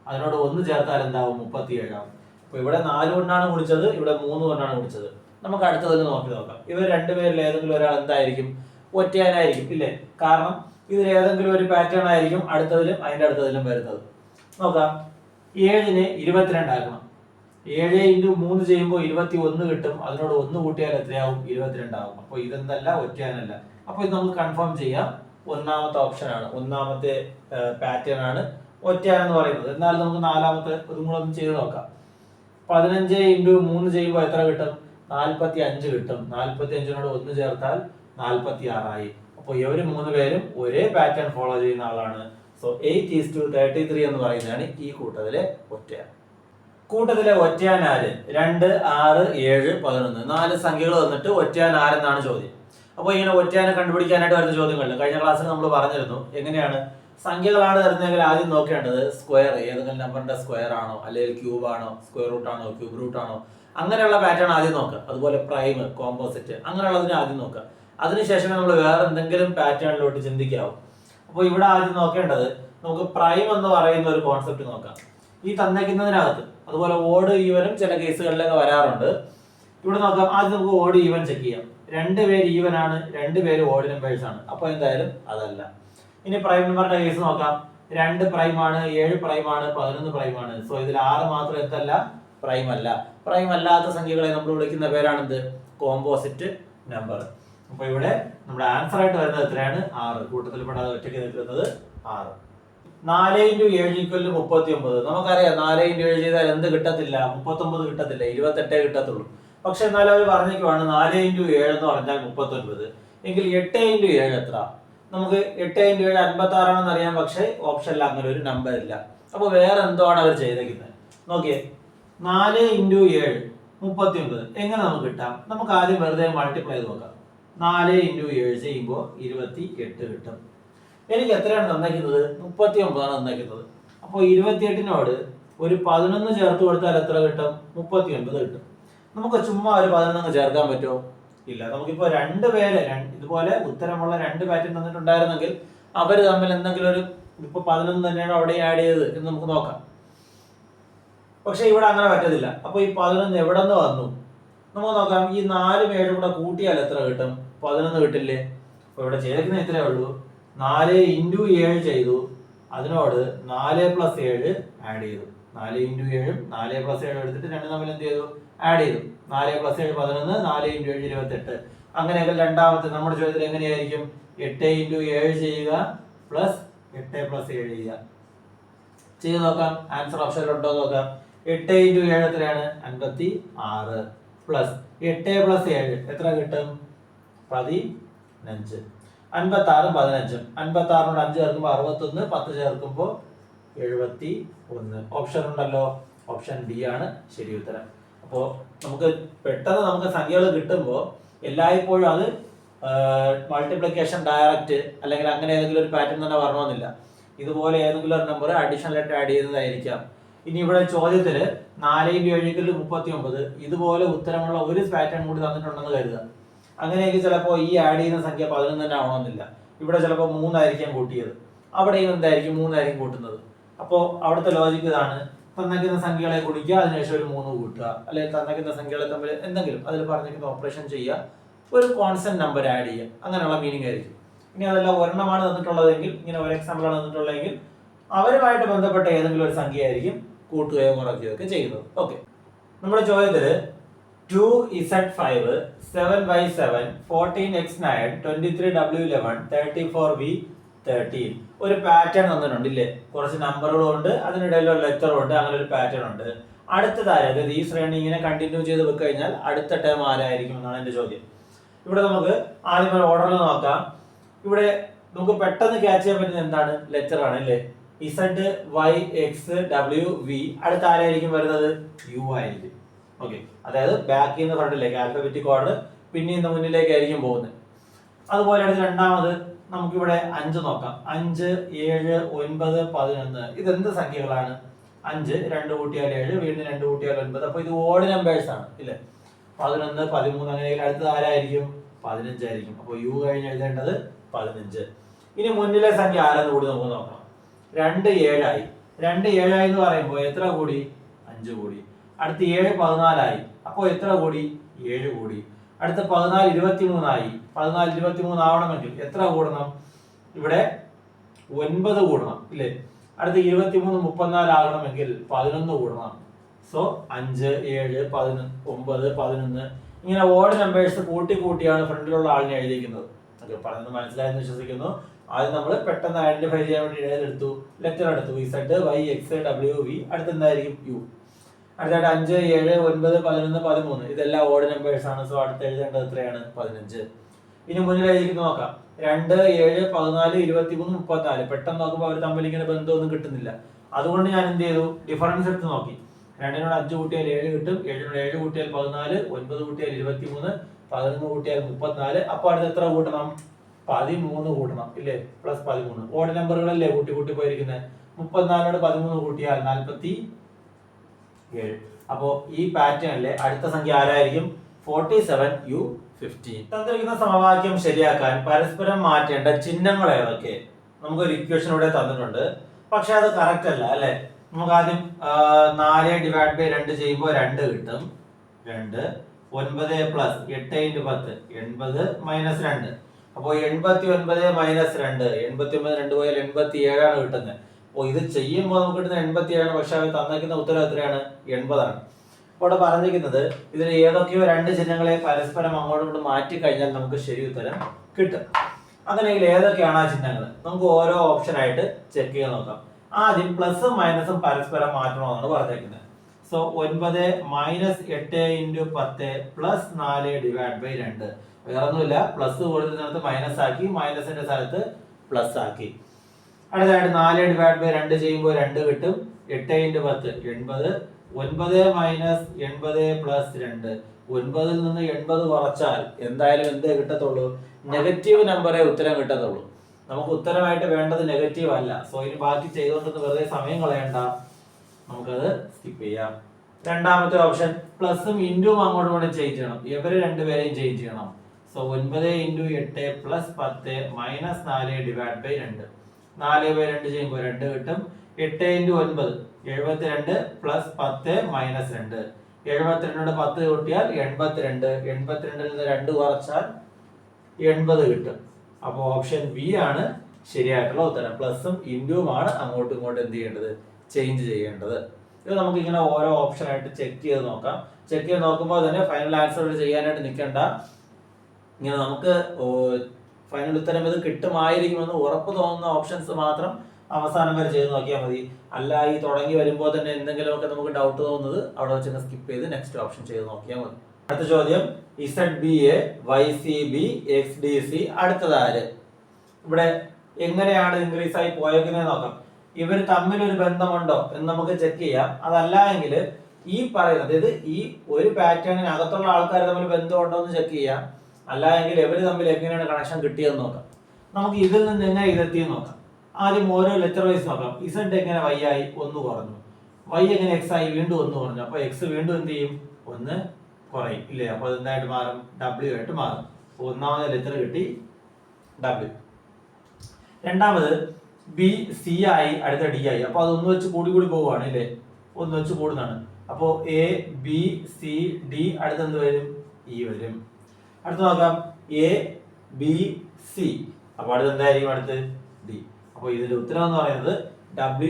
അതിനോട് 1 ചേർത്താൽ എന്താവും? 37 ആവും. അപ്പൊ ഇവിടെ 4 കൊണ്ടാണ് ഗുണിച്ചത്, ഇവിടെ 3 കൊണ്ടാണ് ഗുണിച്ചത്. നമുക്ക് അടുത്തതിൽ നോക്കാം. ഇവർ രണ്ടുപേരിൽ ഏതെങ്കിലും ഒരാൾ എന്തായിരിക്കും? ഒറ്റയാനായിരിക്കും ഇല്ലേ? കാരണം ഇതിൽ ഏതെങ്കിലും ഒരു പാറ്റേൺ ആയിരിക്കും അടുത്തതിലും അതിന്റെ അടുത്തതിലും വരുന്നത്. നോക്കാം. 7നെ 22 ആക്കണം. 7 × 3 ചെയ്യുമ്പോൾ 21 കിട്ടും. അതിനോട് 1 കൂട്ടിയാൽ എത്രയാവും? 22 ആവും. അപ്പൊ ഇതെന്തല്ല, ഒറ്റയാനല്ല. അപ്പൊ ഇത് നമുക്ക് കൺഫേം ചെയ്യാം, ഒന്നാമത്തെ ഓപ്ഷൻ ആണ്, ഒന്നാമത്തെ പാറ്റേൺ ആണ് ഒറ്റയാൻ എന്ന് പറയുന്നത്. എന്നാൽ നമുക്ക് നാലാമത്തെ ഇതും കൂടെ ഒന്ന് ചെയ്ത് നോക്കാം. 15 × 3 ചെയ്യുമ്പോൾ എത്ര കിട്ടും? 45 കിട്ടും. 45നോട് 1 ചേർത്താൽ 46 ആയി. അപ്പൊ ഇവര് 3 പേരും ഒരേ പാറ്റേൺ ഫോളോ ചെയ്യുന്ന ആളാണ്. സോ 8:33 എന്ന് പറയുന്നതാണ് ഈ കൂട്ടത്തിലെ ഒറ്റയാൻ. കൂട്ടത്തിലെ ഒറ്റയാൻ ആര്? 2, 6, 7, 11 4 സംഖ്യകൾ വന്നിട്ട് ഒറ്റയാൻ ആരെന്നാണ് ചോദ്യം. അപ്പോൾ ഇങ്ങനെ ഒറ്റയാനെ കണ്ടുപിടിക്കാനായിട്ട് വരുന്ന ചോദ്യങ്ങളുണ്ട്. കഴിഞ്ഞ ക്ലാസ്സിൽ നമ്മൾ പറഞ്ഞിരുന്നു എങ്ങനെയാണ്. സംഖ്യകളാണ് തരുന്നതെങ്കിൽ ആദ്യം നോക്കേണ്ടത് സ്ക്വയർ, ഏതെങ്കിലും നമ്പറിന്റെ സ്ക്വയർ ആണോ, അല്ലെങ്കിൽ ക്യൂബ് ആണോ, സ്ക്വയർ റൂട്ട് ആണോ, ക്യൂബ് റൂട്ട് ആണോ, അങ്ങനെയുള്ള പാറ്റേൺ ആദ്യം നോക്കുക. അതുപോലെ പ്രൈം, കോമ്പോസിറ്റ് അങ്ങനെയുള്ളതിനെ ആദ്യം നോക്കുക. അതിനുശേഷം നമ്മൾ വേറെ എന്തെങ്കിലും പാറ്റേണിലോട്ട് ചിന്തിക്കാവും. അപ്പോൾ ഇവിടെ ആദ്യം നോക്കേണ്ടത് നമുക്ക് പ്രൈം എന്ന് പറയുന്ന ഒരു കോൺസെപ്റ്റ് നോക്കാം. ഈ തന്നേക്കുന്നതിനകത്ത് അതുപോലെ ഓഡ് ഈവനും ചില കേസുകളിലൊക്കെ വരാറുണ്ട്. ഇവിടെ നോക്കാം. ആദ്യം നമുക്ക് ഓഡ് ഈവൻ ചെക്ക് ചെയ്യാം. 2 പേര് ഈവൻ ആണ്, 2 പേര് ഓഡ് നമ്പേഴ്സ് ആണ്. അപ്പോൾ എന്തായാലും അതല്ല. ഇനി പ്രൈം നമ്പറിന്റെ കേസ് നോക്കാം. 2 പ്രൈം ആണ്, 7 പ്രൈം ആണ്, 11 പ്രൈം ആണ്. സോ ഇതിൽ 6 മാത്രം എന്തല്ല? പ്രൈം അല്ല. പ്രൈം അല്ലാത്ത സംഖ്യകളെ നമ്മൾ വിളിക്കുന്ന പേരാണെന്ത്? Composite number. അപ്പൊ ഇവിടെ നമ്മുടെ ആൻസർ ആയിട്ട് വരുന്നത് എത്രയാണ്? 6. കൂട്ടത്തിൽ പെടാതെ ഒറ്റയ്ക്ക് നിൽക്കുന്നത് 6. 4 × 7 = 39. നമുക്കറിയാം 4 × 7 ചെയ്താൽ എന്ത് കിട്ടത്തില്ല? 39 കിട്ടത്തില്ല, 28 കിട്ടത്തുള്ളൂ. പക്ഷെ എന്നാലും അവർ പറഞ്ഞേക്കുവാണ് 4 × 7 എന്ന് പറഞ്ഞാൽ 39. എങ്കിൽ 8 × 7 എത്ര? നമുക്ക് 8 × 7 56 ആണെന്ന് അറിയാം. പക്ഷെ ഓപ്ഷനിൽ അങ്ങനെ ഒരു നമ്പർ ഇല്ല. അപ്പൊ വേറെ എന്തോ ആണ് അവർ ചെയ്തേക്കുന്നത്. നോക്കിയേ, 4 × 7 39 എങ്ങനെ നമുക്ക് കിട്ടാം? നമുക്ക് ആദ്യം വെറുതെ മൾട്ടിപ്ലൈ ചെയ്ത് നോക്കാം. 4 × 7 ചെയ്യുമ്പോൾ 28 കിട്ടും. എനിക്ക് എത്രയാണ് തന്നേക്കുന്നത്? 39 ആണ് തന്നേക്കുന്നത്. അപ്പോൾ 28നോട് ഒരു 11 ചേർത്ത് കൊടുത്താൽ എത്ര കിട്ടും? 39 കിട്ടും. നമുക്ക് ചുമ്മാ ഒരു 11 ചേർക്കാൻ പറ്റുമോ? ഇല്ല. നമുക്കിപ്പോ 2 പേര് ഇതുപോലെ ഉത്തരമുള്ള 2 പാറ്റേൺ തന്നിട്ടുണ്ടായിരുന്നെങ്കിൽ അവർ തമ്മിൽ എന്തെങ്കിലും ഒരു, ഇപ്പൊ 11 തന്നെയാണ് അവിടെ ആഡ് ചെയ്തത് എന്ന് നമുക്ക് നോക്കാം. പക്ഷെ ഇവിടെ അങ്ങനെ പറ്റത്തില്ല. അപ്പൊ ഈ 11 എവിടെ നിന്ന് വന്നു? നമുക്ക് നോക്കാം. ഈ 4 7 കൂടെ കൂട്ടിയാൽ എത്ര കിട്ടും? 11 കിട്ടില്ലേ? അപ്പൊ ഇവിടെ ചെയ്തേക്കുന്ന ഇത്രേ ഉള്ളൂ. 4 × 7 ചെയ്തു, അതിനോട് 4 + 7 ആഡ് ചെയ്തു. 4 × 7 4 + 7 എടുത്തിട്ട് 2 തമ്മിൽ എന്ത് ചെയ്തു? ആഡ് ചെയ്തു. 4 + 7 11, 4 × 7 28. അങ്ങനെയെങ്കിൽ രണ്ടാമത്തെ നമ്മുടെ ചോദ്യത്തിൽ എങ്ങനെയായിരിക്കും? 8 × 7 ചെയ്യുക പ്ലസ് 8 + 7 ചെയ്യുക. ചെയ്ത് നോക്കാം. ആൻസർ ഓപ്ഷനിലുണ്ടോ നോക്കാം. 8 × 7 എത്രയാണ്? 56 പ്ലസ് 8 + 7 എത്ര കിട്ടും? 15. 56 15. 56നോട് 5 ചേർക്കുമ്പോൾ 61, 10 ചേർക്കുമ്പോൾ 71. ഓപ്ഷൻ ഉണ്ടല്ലോ. ഓപ്ഷൻ ഡി ആണ് ശരി ഉത്തരം. അപ്പോൾ നമുക്ക് പെട്ടെന്ന് സംഖ്യകൾ കിട്ടുമ്പോൾ എല്ലായ്പ്പോഴും അത് മൾട്ടിപ്ലിക്കേഷൻ ഡയറക്റ്റ് അല്ലെങ്കിൽ അങ്ങനെ ഏതെങ്കിലും ഒരു പാറ്റേൺ തന്നെ വരണമെന്നില്ല. ഇതുപോലെ ഏതെങ്കിലും ഒരു നമ്പർ അഡീഷണൽ ആയിട്ട് ആഡ് ചെയ്യുന്നതായിരിക്കാം. ഇനി ഇവിടെ ചോദ്യത്തിൽ 4x7 = 39 ഇതുപോലെ ഉത്തരമുള്ള ഒരു പാറ്റേൺ കൂടി തന്നിട്ടുണ്ടെന്ന് കരുതുക. അങ്ങനെയെങ്കിൽ ചിലപ്പോൾ ഈ ആഡ് ചെയ്യുന്ന സംഖ്യ 11 തന്നെ ആവണമെന്നില്ല. ഇവിടെ ചിലപ്പോൾ 3 ആയിരിക്കാം കൂട്ടിയത്, അവിടെയും എന്തായിരിക്കും 3 ആയിരിക്കും കൂട്ടുന്നത്. അപ്പോൾ അവിടുത്തെ ലോജിക്ക് ഇതാണ്, തന്നിരിക്കുന്ന സംഖ്യകളെ ഗുണിക്കുക, അതിനുശേഷം ഒരു 3 കൂട്ടുക, അല്ലെങ്കിൽ തന്നിരിക്കുന്ന സംഖ്യകളെ തമ്മിൽ എന്തെങ്കിലും അതിൽ പറഞ്ഞിരിക്കുന്ന ഓപ്പറേഷൻ ചെയ്യുക, ഒരു കോൺസ്റ്റന്റ് നമ്പർ ആഡ് ചെയ്യുക, അങ്ങനെയുള്ള മീനിങ് ആയിരിക്കും. ഇനി അതല്ല ഒരെണ്ണമാണ് തന്നിട്ടുള്ളതെങ്കിൽ, ഇങ്ങനെ ഒരു എക്സാമ്പിൾ ആണ് തന്നിട്ടുള്ളതെങ്കിൽ അവരുമായിട്ട് ബന്ധപ്പെട്ട ഏതെങ്കിലും ഒരു സംഖ്യ ആയിരിക്കും കൂട്ടുകയോ കുറയ്ക്കുകയോ ഒക്കെ ചെയ്യുന്നത്. ഓക്കെ, നമ്മുടെ ചോദ്യത്തിൽ 2z5 7y7 14x9 23w11 34v13 ഒരു പാറ്റേൺ തന്നിട്ടുണ്ട് ഇല്ലേ. കുറച്ച് നമ്പറുകളും ഉണ്ട്, അതിനിടയിൽ ഒരു ലെറ്ററും ഉണ്ട്, അങ്ങനെ ഒരു പാറ്റേൺ ഉണ്ട്. അടുത്തതായത് അതായത് ഈ ശ്രേണി ഇങ്ങനെ കണ്ടിന്യൂ ചെയ്ത് വെച്ച് കഴിഞ്ഞാൽ അടുത്ത ടേം ആരായിരിക്കും എന്നാണ് എന്റെ ചോദ്യം. ഇവിടെ നമുക്ക് ആദ്യം ഒരു ഓർഡറിൽ നോക്കാം. ഇവിടെ നമുക്ക് പെട്ടെന്ന് ക്യാച്ച് ചെയ്യാൻ പറ്റുന്ന എന്താണ്, ലെറ്റർ ആണ് അല്ലേ. Z Y X W V, അടുത്ത ആരായിരിക്കും വരുന്നത്, യു ആയിരിക്കും. ഓക്കെ, അതായത് ബാക്കിൽ നിന്ന് ഫ്രണ്ടിലേക്ക് ആൽഫബറ്റിക് ഓർഡർ പിന്നീട് മുന്നിലേക്കായിരിക്കും പോകുന്നത്. അതുപോലെ അടുത്ത് രണ്ടാമത് നമുക്കിവിടെ 5 നോക്കാം. 5 7 9 11 ഇതെന്ത് സംഖ്യകളാണ്, 5 2 കൂട്ടിയാൽ 7 വീണ്ടും 2 കൂട്ടിയാൽ 9. അപ്പൊ ഇത് ഓഡ് നമ്പേഴ്സ് ആണ് ഇല്ലേ. 11 13 അങ്ങനെ അടുത്തത് ആരായിരിക്കും, 15 ആയിരിക്കും. അപ്പൊ യു കഴിഞ്ഞ് എഴുതേണ്ടത് 15. ഇനി മുന്നിലെ സംഖ്യ ആരെന്ന് കൂടി നമുക്ക് നോക്കാം. 2 7 ആയി. 2 7 ആയി എന്ന് പറയുമ്പോൾ എത്ര കൂടി, 5 കൂടി. അടുത്ത് 7 14 ആയി, അപ്പൊ എത്ര കൂടി, 7 കൂടി. അടുത്ത 14 23 ആയി. 14 23 ആവണമെങ്കിൽ എത്ര കൂടണം, ഇവിടെ 9 കൂടണം ഇല്ലേ. അടുത്ത 23 34 ആകണമെങ്കിൽ 11 കൂടണം. സോ 5 7 9 11 ഇങ്ങനെ ഓഡ് നമ്പേഴ്സ് കൂട്ടി കൂട്ടിയാണ് ഫ്രണ്ടിലുള്ള ആളിനെ എഴുതിയിരിക്കുന്നത്. അത് പറഞ്ഞത് മനസ്സിലായെന്ന് വിശ്വസിക്കുന്നു. ആദ്യം നമ്മൾ പെട്ടെന്ന് ഐഡന്റിഫൈ ചെയ്യാൻ വേണ്ടി എടുത്തു, ലെറ്റർ എടുത്തു, Z Y X W V, അടുത്ത് എന്തായിരിക്കും, യു. അടുത്തായിട്ട് 5 7 9 11 13 ഇതെല്ലാം ഓഡ് നമ്പേഴ്സ് ആണ്. സോ അടുത്ത് എഴുതേണ്ടത് എത്രയാണ്, 15. ഇനി മുന്നിൽ എഴുതിയിട്ട് നോക്കാം. 2 7 14 23 34 പെട്ടെന്ന് നോക്കുമ്പോൾ അവർ തമ്മിൽ ഇങ്ങനെ ബന്ധമൊന്നും കിട്ടുന്നില്ല. അതുകൊണ്ട് ഞാൻ എന്ത് ചെയ്തു, ഡിഫറൻസ് എടുത്ത് നോക്കി. 2 5 കൂട്ടിയാൽ 7 കിട്ടും, 7 7 കൂട്ടിയാൽ 14, 9 കൂട്ടിയാൽ 23, 11 കൂട്ടിയാൽ 34. അപ്പൊ അടുത്ത് എത്ര കൂട്ടണം, 13 കൂട്ടണം ഇല്ലേ, പ്ലസ് 13. ഓഡ് നമ്പറുകളല്ലേ കൂട്ടി കൂട്ടി പോയിരിക്കുന്നത്. 34 13 കൂട്ടിയാൽ 47. അപ്പോ ഈ പാറ്റേണിലെ അടുത്ത സംഖ്യ ആരായിരിക്കും, 47u15. തന്നിരിക്കുന്ന സമവാക്യം ശരിയാക്കാൻ പരസ്പരം മാറ്റേണ്ട ചിഹ്നങ്ങൾ ഏതൊക്കെ, നമുക്കൊരു ഇക്വേഷൻ ഇവിടെ തന്നിട്ടുണ്ട്. പക്ഷെ അത് കറക്റ്റ് അല്ല അല്ലെ. നമുക്ക് ആദ്യം 4/2 ചെയ്യുമ്പോൾ 2 കിട്ടും. 2 9 പ്ലസ് 8 × 10 80 മൈനസ് 2. അപ്പോൾ 89 മൈനസ് 2 89 2 പോയാൽ 87 ആണ് കിട്ടുന്നത്. അപ്പോൾ ഇത് ചെയ്യുമ്പോൾ നമുക്ക് കിട്ടുന്ന 87 ആണ്. പക്ഷെ അവർ തന്നിരിക്കുന്ന ഉത്തരം എത്രയാണ്, 80 ആണ്. അപ്പോൾ ഇവിടെ പറഞ്ഞിരിക്കുന്നത് ഇതിൽ ഏതൊക്കെയോ 2 ചിഹ്നങ്ങളെ പരസ്പരം അങ്ങോട്ടും ഇങ്ങോട്ടും മാറ്റി കഴിഞ്ഞാൽ നമുക്ക് ശരി ഉത്തരം കിട്ടും. അങ്ങനെയെങ്കിൽ ഏതൊക്കെയാണ് ആ ചിഹ്നങ്ങൾ, നമുക്ക് ഓരോ ഓപ്ഷൻ ആയിട്ട് ചെക്ക് ചെയ്ത് നോക്കാം. ആദ്യം പ്ലസും മൈനസും പരസ്പരം മാറ്റണമെന്നാണ് പറഞ്ഞിരിക്കുന്നത്. So 9 minus 8 × 10 plus 4/2. വേറെ ഒന്നുമില്ല, പ്ലസ് കൊടുത്ത മൈനസ് ആക്കി, മൈനസിന്റെ സ്ഥലത്ത് പ്ലസ് ആക്കി. അടുത്തായിട്ട് 4/2 ചെയ്യുമ്പോൾ 2 കിട്ടും. 8 × 10 80. 9 മൈനസ് 80 പ്ലസ് 2. 9 നിന്ന് 80 കുറച്ചാൽ എന്തായാലും എന്തേ കിട്ടത്തുള്ളൂ, നെഗറ്റീവ് നമ്പറേ ഉത്തരം കിട്ടത്തുള്ളൂ. നമുക്ക് ഉത്തരമായിട്ട് വേണ്ടത് നെഗറ്റീവ് അല്ല. സോ ഇനി ബാക്കി ചെയ്തുകൊണ്ടെന്ന് വെറുതെ സമയം കളയണ്ട, നമുക്കത് സ്കിപ്പ് ചെയ്യാം. രണ്ടാമത്തെ ഓപ്ഷൻ പ്ലസും ഇൻറ്റും അങ്ങോട്ടും കൂടെ ചേഞ്ച് ചെയ്യണം. ഇവരെ രണ്ടുപേരെയും ചേഞ്ച് ചെയ്യണം. So 9 × 8 plus 10 minus 4/2. 4/2 ചെയ്യുമ്പോൾ 2 കിട്ടും. 8 × 9 72 പ്ലസ് 10 മൈനസ് 2. 72 10 കൂട്ടിയാൽ 82. 82 നിന്ന് 2 കുറച്ചാൽ 80 കിട്ടും. അപ്പോൾ ഓപ്ഷൻ ബി ആണ് ശരിയായിട്ടുള്ള ഉത്തരം. പ്ലസും ഇൻറ്റുമാണ് അങ്ങോട്ടും ഇങ്ങോട്ടും എന്ത് ചെയ്യേണ്ടത്, ചേഞ്ച് ചെയ്യേണ്ടത്. ഇത് നമുക്ക് ഇങ്ങനെ ഓരോ ഓപ്ഷൻ ആയിട്ട് ചെക്ക് ചെയ്ത് നോക്കാം. ചെക്ക് ചെയ്ത് നോക്കുമ്പോൾ തന്നെ ഫൈനൽ ആൻസർ ചെയ്യാനായിട്ട് നിൽക്കണ്ട. ഇങ്ങനെ നമുക്ക് ഫൈനൽ ഉത്തരം ഇത് കിട്ടുമായിരിക്കുമെന്ന് ഉറപ്പ് തോന്നുന്ന ഓപ്ഷൻസ് മാത്രം അവസാനം വരെ ചെയ്ത് നോക്കിയാൽ മതി. അല്ല ഈ തുടങ്ങി വരുമ്പോൾ തന്നെ എന്തെങ്കിലുമൊക്കെ നമുക്ക് ഡൗട്ട് തോന്നുന്നത് അവിടെ വെച്ച് സ്കിപ്പ് ചെയ്ത് നെക്സ്റ്റ് ഓപ്ഷൻ ചെയ്ത് നോക്കിയാൽ മതി. അടുത്ത ചോദ്യം ZBA YCB XDC അടുത്തത് ആര്. ഇവിടെ എങ്ങനെയാണ് ഇൻക്രീസ് ആയി പോയേക്കുന്നത് നോക്കാം. ഇവർ തമ്മിൽ ഒരു ബന്ധമുണ്ടോ എന്ന് നമുക്ക് ചെക്ക് ചെയ്യാം. അതല്ല എങ്കിൽ ഈ പറയുന്നത്, അതായത് ഈ ഒരു പാറ്റേണിനകത്തുള്ള ആൾക്കാർ തമ്മിൽ ബന്ധമുണ്ടോ എന്ന് ചെക്ക് ചെയ്യാം. അല്ല എങ്കിൽ ഇവർ തമ്മിൽ എങ്ങനെയാണ് കണക്ഷൻ കിട്ടിയെന്ന് നോക്കാം. നമുക്ക് ഇതിൽ നിന്ന് എങ്ങനെ ഇതെത്തിയെന്ന് നോക്കാം. ആദ്യം ഓരോ ലെറ്റർ വൈസ് നോക്കാം. ഇസഡ് എങ്ങനെ y ആയി 1 കുറഞ്ഞു, y എങ്ങനെ x ആയി വീണ്ടും 1 കുറഞ്ഞു. അപ്പൊ x വീണ്ടും എന്ത് ചെയ്യും, 1 കുറയും ഇല്ലേ. അപ്പൊ എന്തായിട്ട് മാറും, w ആയിട്ട് മാറും. ഒന്നാമത്തെ ലെറ്റർ കിട്ടി w. രണ്ടാമത് ബി സി ആയി, അടുത്ത ഡി ആയി. അപ്പൊ അത് ഒന്ന് വെച്ച് കൂടി കൂടി പോവുകയാണ് ഇല്ലേ, ഒന്ന് വെച്ച് കൂടുന്നതാണ്. അപ്പോ എ ബി സി ഡി അടുത്ത് എന്ത് വരും, ഇ വരും. അടുത്ത് നോക്കാം എ ബി സി, അപ്പൊ അടുത്ത് എന്തായിരിക്കും, അടുത്ത് ഡി. അപ്പൊ ഇതിന്റെ ഉത്തരം എന്ന് പറയുന്നത്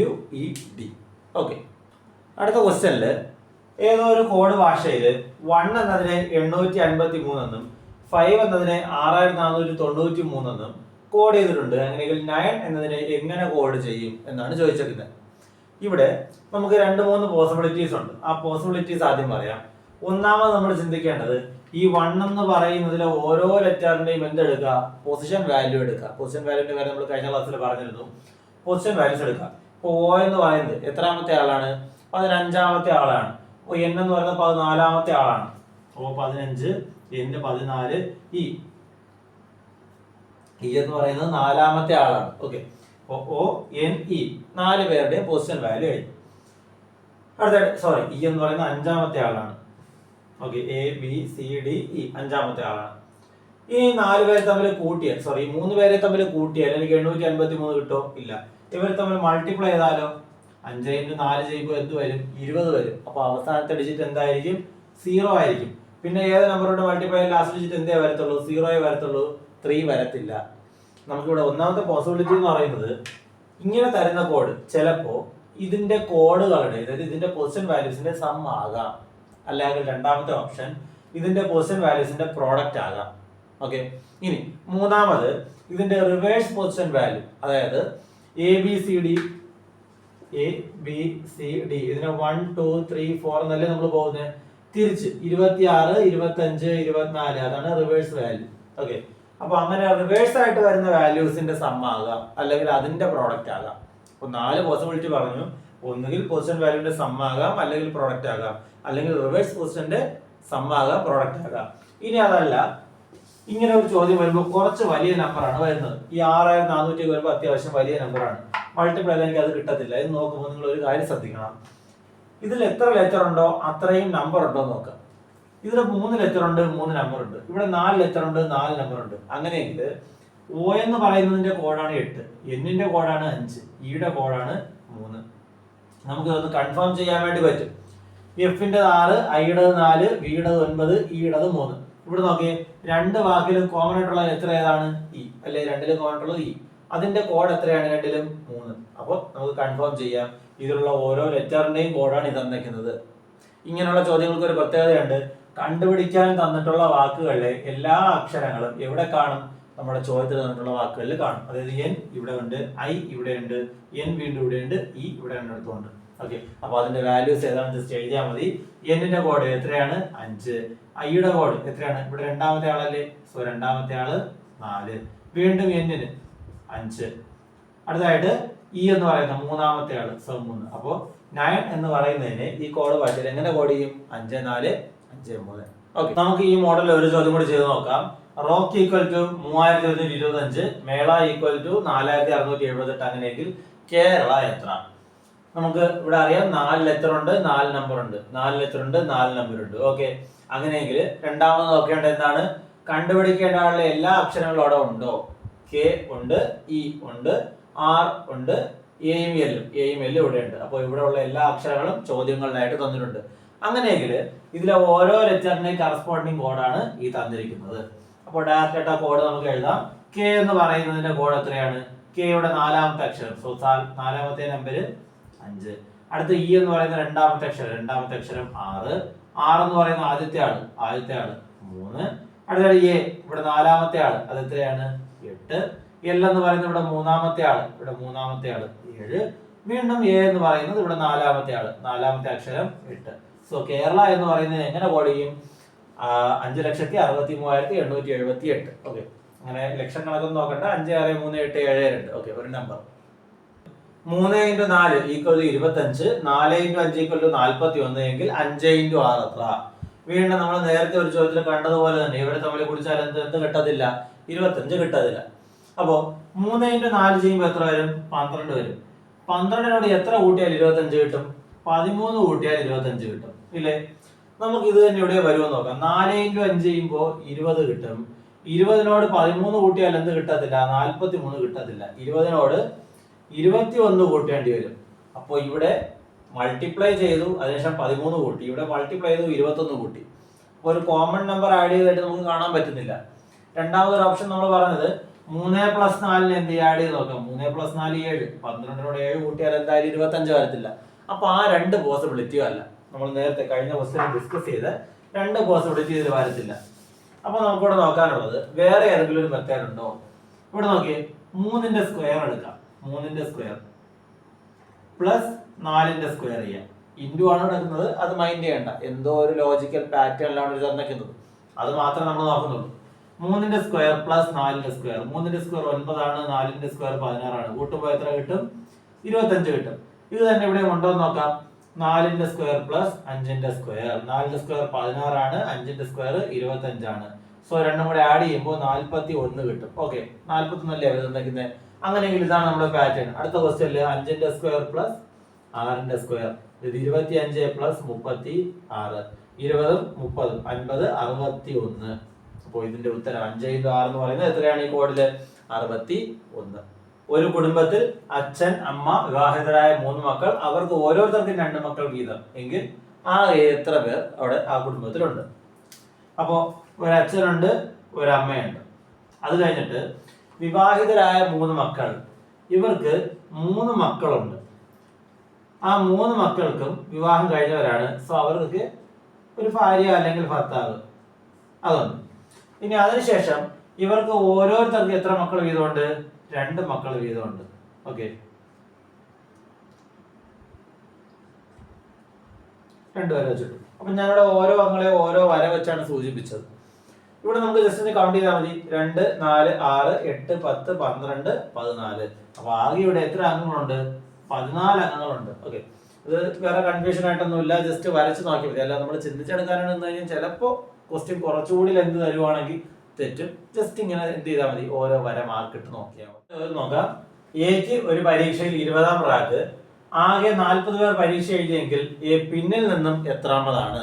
WED. ഓക്കെ. അടുത്ത ക്വസ്റ്റ്യനില് ഏതോ ഒരു കോഡ് ഭാഷയിൽ 1 എന്നതിനെ 853 എന്നും 5 എന്നതിനെ 6493 എന്നും കോഡ് ചെയ്തിട്ടുണ്ട്. അങ്ങനെയെങ്കിൽ 9 എന്നതിനെ എങ്ങനെ കോഡ് ചെയ്യും എന്നാണ് ചോദിച്ചിരിക്കുന്നത്. ഇവിടെ നമുക്ക് 2-3 പോസിബിലിറ്റീസ് ഉണ്ട്. ആ പോസിബിലിറ്റീസ് ആദ്യം പറയാം. ഒന്നാമത് നമ്മൾ ചിന്തിക്കേണ്ടത് ഈ 1 എന്ന് പറയുന്നതിലെ ഓരോ ലെറ്ററിന്റെയും എന്തെടുക്കുക, പൊസിഷൻ വാല്യൂ എടുക്കുക. പൊസിഷൻ വാല്യൂന്റെ കാര്യം നമ്മൾ കഴിഞ്ഞ ക്ലാസ്സിൽ പറഞ്ഞിരുന്നു. പൊസിഷൻ വാല്യൂസ് എടുക്കുക. ഇപ്പോൾ O എന്ന് പറയുന്നത് എത്രാമത്തെ ആളാണ്, 15ാമത്തെ ആളാണ്. അപ്പോൾ N എന്ന് പറയുന്നത് 14ാമത്തെ ആളാണ്. O 15, N 14, E എന്ന് പറയുന്നത് 4ാമത്തെ ആളാണ്. ഓക്കെ. അപ്പോൾ O N E 4 പേരുടെ പൊസിഷൻ വാല്യൂ ആയി. അടുത്ത E എന്ന് പറയുന്നത് 5ാമത്തെ ആളാണ്. Okay. A B C D E 5ാമത്തെ ആളാണ്. ഈ 4 പേരെ തമ്മിൽ കൂട്ടിയ 3 പേരെ തമ്മിൽ കൂട്ടിയാൽ എനിക്ക് 853 കിട്ടോ, ഇല്ല. ഇവർ തമ്മിൽ മൾട്ടിപ്ലൈ ചെയ്താലോ 5 × 4 ചെയ്യുമ്പോൾ എന്ത് വരും, 20 വരും. അപ്പൊ അവസാനത്തെ ഡിജിറ്റ് എന്തായിരിക്കും, 0 ആയിരിക്കും. പിന്നെ ഏത് നമ്പറോട് മൾട്ടിപ്ലൈ ലാസ്റ്റ് ഡിജിറ്റ് എന്തേ വരത്തുള്ളൂ, 0 വരത്തുള്ളൂ, 3 വരത്തില്ല. നമുക്കിവിടെ ഒന്നാമത്തെ പോസിബിലിറ്റി എന്ന് പറയുന്നത് ഇങ്ങനെ തരുന്ന കോഡ് ചിലപ്പോ ഇതിന്റെ കോഡുകളുടെ, അതായത് ഇതിന്റെ പൊസിഷൻ വാല്യൂസിന്റെ സം ആകാം. അല്ലെങ്കിൽ രണ്ടാമത്തെ ഓപ്ഷൻ ഇതിന്റെ പൊസിഷൻ വാല്യൂസിന്റെ പ്രോഡക്റ്റ് ആകാം. ഓക്കെ. ഇനി മൂന്നാമത് ഇതിന്റെ റിവേഴ്സ് പൊസിഷൻ വാല്യൂ, അതായത് ABCD ഇതിനെ 1 2 3 4 എന്നല്ലേ നമ്മൾ പോകുന്നത്, തിരിച്ച് 26 25 24 അതാണ് റിവേഴ്സ് വാല്യൂ. ഓക്കെ. അപ്പൊ അങ്ങനെ റിവേഴ്സ് ആയിട്ട് വരുന്ന വാല്യൂസിന്റെ സം ആകാം, അല്ലെങ്കിൽ അതിന്റെ പ്രോഡക്റ്റ് ആകാം. അപ്പൊ 4 പോസിബിലിറ്റി പറഞ്ഞു. ഒന്നുകിൽ പൊസിഷൻ വാല്യൂന്റെ സം ആകാം, അല്ലെങ്കിൽ പ്രോഡക്റ്റ് ആകാം, അല്ലെങ്കിൽ റിവേഴ്സ് പൊസിഷന്റെ സം ആകാം, പ്രോഡക്റ്റ് ആകാം. ഇനി അതല്ല, ഇങ്ങനെ ഒരു ചോദ്യം വരുമ്പോൾ കുറച്ച് വലിയ നമ്പറാണ് വരുന്നത്. ഈ 6400 വരുമ്പോൾ അത്യാവശ്യം വലിയ നമ്പറാണ്. മൾട്ടിപ്ലൈ എനിക്ക് അത് കിട്ടത്തില്ല. ഇത് നോക്കുമ്പോൾ നിങ്ങൾ ഒരു കാര്യം ശ്രദ്ധിക്കണം. ഇതിൽ എത്ര ലെറ്റർ ഉണ്ടോ അത്രയും നമ്പർ ഉണ്ടോ നോക്കാം. ഇതിൽ 3 ലെറ്റർ ഉണ്ട്, 3 നമ്പർ ഉണ്ട്. ഇവിടെ 4 ലെറ്റർ ഉണ്ട്, 4 നമ്പർ ഉണ്ട്. അങ്ങനെയെങ്കിൽ O എന്ന് പറയുന്നതിന്റെ കോഡാണ് 8, N-ന്റെ കോഡാണ് 5, E-യുടെ കോഡാണ് 3. നമുക്ക് ഇതൊന്ന് കൺഫേം ചെയ്യാൻ വേണ്ടി പറ്റും. F-ന്റെ 6, I-യുടെ 4, V-യുടെ 9, E-യുടെ 3. ഇവിടെ നോക്കിയേ, 2 വാക്കിലും കോമൺ ആയിട്ടുള്ള ലെറ്റർ ഏതാണ്, E അല്ലെ. 2ലും കോമൺ ആയിട്ടുള്ളത് E. അതിന്റെ കോഡ് എത്രയാണ്, 2ലും 3. അപ്പോൾ നമുക്ക് കൺഫേം ചെയ്യാം ഇതിലുള്ള ഓരോ ലെറ്ററിന്റെയും കോഡാണ് ഇത് തന്നിരിക്കുന്നത്. ഇങ്ങനെയുള്ള ചോദ്യങ്ങൾക്ക് ഒരു പ്രത്യേകതയുണ്ട്. കണ്ടുപിടിക്കാൻ തന്നിട്ടുള്ള വാക്കുകളിലെ എല്ലാ അക്ഷരങ്ങളും എവിടെ കാണും, നമ്മുടെ ചോദ്യത്തിൽ തന്നിട്ടുള്ള വാക്കുകളിൽ കാണും. അതായത് N ഇവിടെ ഉണ്ട്, I ഇവിടെ ഉണ്ട്, N വീണ്ടും ഇവിടെ ഉണ്ട്, E ഇവിടെ രണ്ടിടത്തുണ്ട്. ഓക്കെ. അപ്പൊ അതിന്റെ വാല്യൂസ് ഏതാണെന്ന് ജസ്റ്റ് എഴുതിയാൽ മതി. N-ന്റെ കോഡ് എത്രയാണ്, 5. I-യുടെ കോഡ് എത്രയാണ്, ഇവിടെ രണ്ടാമത്തെ ആളല്ലേ, സോ രണ്ടാമത്തെ ആള് 4. വീണ്ടും N-ന് 5. അടുത്തതായിട്ട് E എന്ന് പറയുന്ന മൂന്നാമത്തെ ആള്, സോ 3. അപ്പോ 9 എന്ന് പറയുന്നതിന് ഈ കോഡ് ഭാഷയിൽ എങ്ങനെ കോഡ് ചെയ്യും, 5 4 5 3. ഓക്കെ. നമുക്ക് ഈ മോഡലിൽ ഒരു ചോദ്യം കൂടി ചെയ്ത് നോക്കാം. റോക്ക് ഈക്വൽ ടു 3125, മേള ഈക്വൽ ടു 4678. അങ്ങനെയെങ്കിൽ കേരള എത്ര? നമുക്ക് ഇവിടെ അറിയാം 4 ലെറ്റർ ഉണ്ട്, 4 നമ്പർ ഉണ്ട്, 4 ലെറ്റർ ഉണ്ട്, 4 നമ്പർ ഉണ്ട്. ഓക്കെ. അങ്ങനെയെങ്കിൽ രണ്ടാമത് നോക്കേണ്ടത് എന്താണ്, കണ്ടുപിടിക്കേണ്ട ആളുടെ എല്ലാ അക്ഷരങ്ങളും അവിടെ ഉണ്ടോ. K ഉണ്ട്, E ഉണ്ട്, R ഉണ്ട്, എയും എല്ലും ഇവിടെ ഉണ്ട്. അപ്പോൾ ഇവിടെ ഉള്ള എല്ലാ അക്ഷരങ്ങളും ചോദ്യങ്ങളിലായിട്ട് തന്നിട്ടുണ്ട്. അങ്ങനെയെങ്കിൽ ഇതിലെ ഓരോ ലെറ്ററിന്റെയും കറസ്പോണ്ടിങ് കോഡാണ് ഈ തന്നിരിക്കുന്നത്. അപ്പോൾ ഡയറക്റ്റ് ആ കോഡ് നമുക്ക് എഴുതാം. K എന്ന് പറയുന്നതിന്റെ കോഡ് എത്രയാണ്, K യുടെ 4ാമത്തെ അക്ഷരം, സോ 4ാമത്തെ നമ്പർ 5. അടുത്ത E എന്ന് പറയുന്ന രണ്ടാമത്തെ അക്ഷരം 6. R എന്ന് പറയുന്ന ആദ്യത്തെ ആള് 3. അടുത്ത A ഇവിടെ 4ാമത്തെ ആള്, അത് എത്രയാണ്, 8. L എന്ന് പറയുന്നത് ഇവിടെ മൂന്നാമത്തെ ആള് 7. വീണ്ടും A എന്ന് പറയുന്നത് ഇവിടെ 4ാമത്തെ ആള്, 4ാമത്തെ അക്ഷരം 8. സോ കേരള എന്ന് പറയുന്നത് എങ്ങനെ കോഡ് ചെയ്യും, 5,63,878. ഓക്കെ. അങ്ങനെ ലക്ഷം കണക്കൊന്നും നോക്കണ്ട. 5,6,3,8,7,2. ഓക്കെ. ഒരു നമ്പർ 3 × 4 = 25, 4 × 5 = 41 എങ്കിൽ 5 × 6 എത്ര? വീണ്ടും നമ്മൾ നേരത്തെ ഒരു ചോദ്യത്തിൽ കണ്ടതുപോലെ തന്നെ ഇവരെ തമ്മിൽ കുടിച്ചാൽ എന്ത് കിട്ടത്തില്ല? 25 കിട്ടത്തില്ല. അപ്പോ 3 × 4 ചെയ്യുമ്പോൾ എത്ര വരും? 12 വരും. 12നോട് എത്ര കൂട്ടിയാൽ 25 കിട്ടും? 13 കൂട്ടിയാൽ 25 കിട്ടും ഇല്ലേ? നമുക്ക് ഇത് തന്നെ ഇവിടെ വരുമെന്ന് നോക്കാം. 4 × 5 ചെയ്യുമ്പോൾ 20 കിട്ടും. 20നോട് 13 കൂട്ടിയാൽ എന്ത് കിട്ടത്തില്ല? 43 കിട്ടത്തില്ല. 20നോട് 21 കൂട്ടേണ്ടി വരും. അപ്പോൾ ഇവിടെ മൾട്ടിപ്ലൈ ചെയ്തു, അതിനുശേഷം 13 കൂട്ടി, ഇവിടെ മൾട്ടിപ്ലൈ ചെയ്തു 21 കൂട്ടി. അപ്പോൾ ഒരു കോമൺ നമ്പർ ആഡ് ചെയ്തിട്ട് നമുക്ക് കാണാൻ പറ്റുന്നില്ല. രണ്ടാമതൊരു ഓപ്ഷൻ നമ്മൾ പറഞ്ഞത് 3 + 4 എന്ത് ആഡ് ചെയ്ത് നോക്കാം. 3 + 4 7. 12നോട് 7 കൂട്ടിയാൽ എന്തായാലും 25 വരത്തില്ല. അപ്പൊ ആ രണ്ട് പോസിബിലിറ്റിയും അല്ല. നമ്മൾ നേരത്തെ കഴിഞ്ഞ ക്വസ്റ്റ്യൻ ഡിസ്കസ് ചെയ്ത് രണ്ട് പോസിബിലിറ്റി ഇതിൽ വരത്തില്ല. അപ്പൊ നമുക്കിവിടെ നോക്കാനുള്ളത് വേറെ ഏതെങ്കിലും ഒരു മെത്തേഡ് ഉണ്ടോ? ഇവിടെ നോക്കിയേ, 3ന്റെ സ്ക്വയർ എടുക്കാം. 3ന്റെ സ്ക്വയർ പ്ലസ് 4ന്റെ സ്ക്വയർ ചെയ്യാം. ഇൻഡു ആണ് എടുക്കുന്നത്, അത് മൈൻഡ് ചെയ്യണ്ട. എന്തോ ഒരു ലോജിക്കൽ പാറ്റേണിലാണ് ഇത് തന്നിരിക്കുന്നത്, അത് മാത്രമേ നമ്മൾ നോക്കുന്നുള്ളൂ. 3ന്റെ സ്ക്വയർ പ്ലസ് 4ന്റെ സ്ക്വയർ. 3ന്റെ സ്ക്വയർ 9 ആണ്, 4ന്റെ സ്ക്വയർ 16 ആണ്. കൂട്ടുമ്പോൾ എത്ര കിട്ടും? 25 കിട്ടും. ഇത് തന്നെ ഇവിടെ ഉണ്ടോ എന്ന് നോക്കാം. 4ന്റെ സ്ക്വയർ പ്ലസ് 5ന്റെ സ്ക്വയർ. 4ന്റെ സ്ക്വയർ 16 ആണ്, 5ന്റെ സ്ക്വയർ 25 ആണ്. സോ രണ്ടും കൂടെ ആഡ് ചെയ്യുമ്പോൾ 41 കിട്ടും. ഓക്കെ, 41 അല്ലേ തന്നിരിക്കുന്നത്? അങ്ങനെയെങ്കിൽ ഇതാണ് നമ്മുടെ പാറ്റേൺ. അടുത്ത ക്വസ്റ്റ്യനിൽ 5ന്റെ സ്ക്വയർ പ്ലസ് 6ന്റെ സ്ക്വയർ. ഇത് 25 പ്ലസ് 36. 20 30 50 61. അപ്പോൾ ഇതിന്റെ ഉത്തരം 5 × 6 എന്ന് പറയുന്നത് എത്രയാണ്? ഈ കോഡില് 61. ഒരു കുടുംബത്തിൽ അച്ഛൻ, അമ്മ, വിവാഹിതരായ 3 മക്കൾ, അവർക്ക് ഓരോരുത്തർക്കും 2 മക്കൾ വീതം എങ്കിൽ എത്ര പേർ അവിടെ ആ കുടുംബത്തിലുണ്ട്? അപ്പോ ഒരച്ഛനുണ്ട്, ഒരമ്മയുണ്ട്. അത് കഴിഞ്ഞിട്ട് വിവാഹിതരായ 3 മക്കൾ, ഇവർക്ക് 3 മക്കളുണ്ട്. ആ 3 മക്കൾക്കും വിവാഹം കഴിഞ്ഞവരാണ്. സോ അവർക്ക് ഒരു ഭാര്യ അല്ലെങ്കിൽ ഭർത്താവ് അതുണ്ട്. ഇനി അതിനുശേഷം ഇവർക്ക് ഓരോരുത്തർക്കും എത്ര മക്കൾ വീതമുണ്ട്? 2 മക്കൾ വീതമുണ്ട്. ഓക്കെ, 2 വര വെച്ചിട്ടു. അപ്പൊ ഞാനിവിടെ ഓരോ അങ്ങളെ ഓരോ വര വെച്ചാണ് സൂചിപ്പിച്ചത്. ഇവിടെ നമുക്ക് ജസ്റ്റ് കൗണ്ട് ചെയ്താൽ മതി. 2 4 6 8 10 12 14. അപ്പൊ ആകെ ഇവിടെ എത്ര അംഗങ്ങളുണ്ട്? 14 അംഗങ്ങളുണ്ട്. ഓക്കെ, ഇത് വേറെ കൺഫ്യൂഷൻ ആയിട്ടൊന്നുമില്ല, ജസ്റ്റ് വരച്ച് നോക്കിയാൽ മതി. അല്ല നമ്മൾ ചിന്തിച്ചെടുക്കാനാണെന്ന് കഴിഞ്ഞാൽ ചിലപ്പോൾ ക്വസ്റ്റ്യൻ കുറച്ചുകൂടി ലെന്ത് തരുവാണെങ്കിൽ തെറ്റും. ജസ്റ്റ് ഇങ്ങനെ എന്ത് ചെയ്താൽ മതി, ഓരോ വര മാർക്കിട്ട് നോക്കിയാൽ മതി. നോക്കാം, എക്ക് ഒരു പരീക്ഷയിൽ 20ാം റാങ്ക്, ആകെ 40 പേർ പരീക്ഷ എഴുതിയെങ്കിൽ എ പിന്നിൽ നിന്നും എത്രാമതാണ്?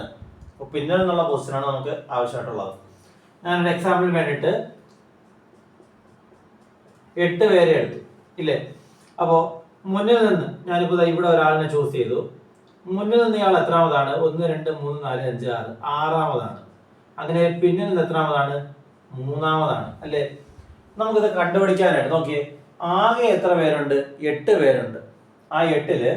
അപ്പൊ പിന്നിൽ നിന്നുള്ള ക്വസ്റ്റ്യൻ ആണ് നമുക്ക് ആവശ്യമായിട്ടുള്ളത്. ഞാനൊരു എക്സാമ്പിളിന് വേണ്ടിയിട്ട് 8 പേരെ എടുത്തു ഇല്ലേ? അപ്പോ മുന്നിൽ നിന്ന് ഞാനിപ്പോ ഇവിടെ ഒരാളിനെ ചൂസ് ചെയ്തു. മുന്നിൽ നിന്ന് ഇയാൾ എത്രാമതാണ്? 1 2 3 4 5 6 6ാമതാണ്. അങ്ങനെ പിന്നിൽ നിന്ന് എത്രാമതാണ്? 3ാമതാണ് അല്ലേ? നമുക്കിത് കണ്ടുപിടിക്കാനായിട്ട് നോക്കിയേ, ആകെ എത്ര പേരുണ്ട്? 8 പേരുണ്ട്. ആ 8ല്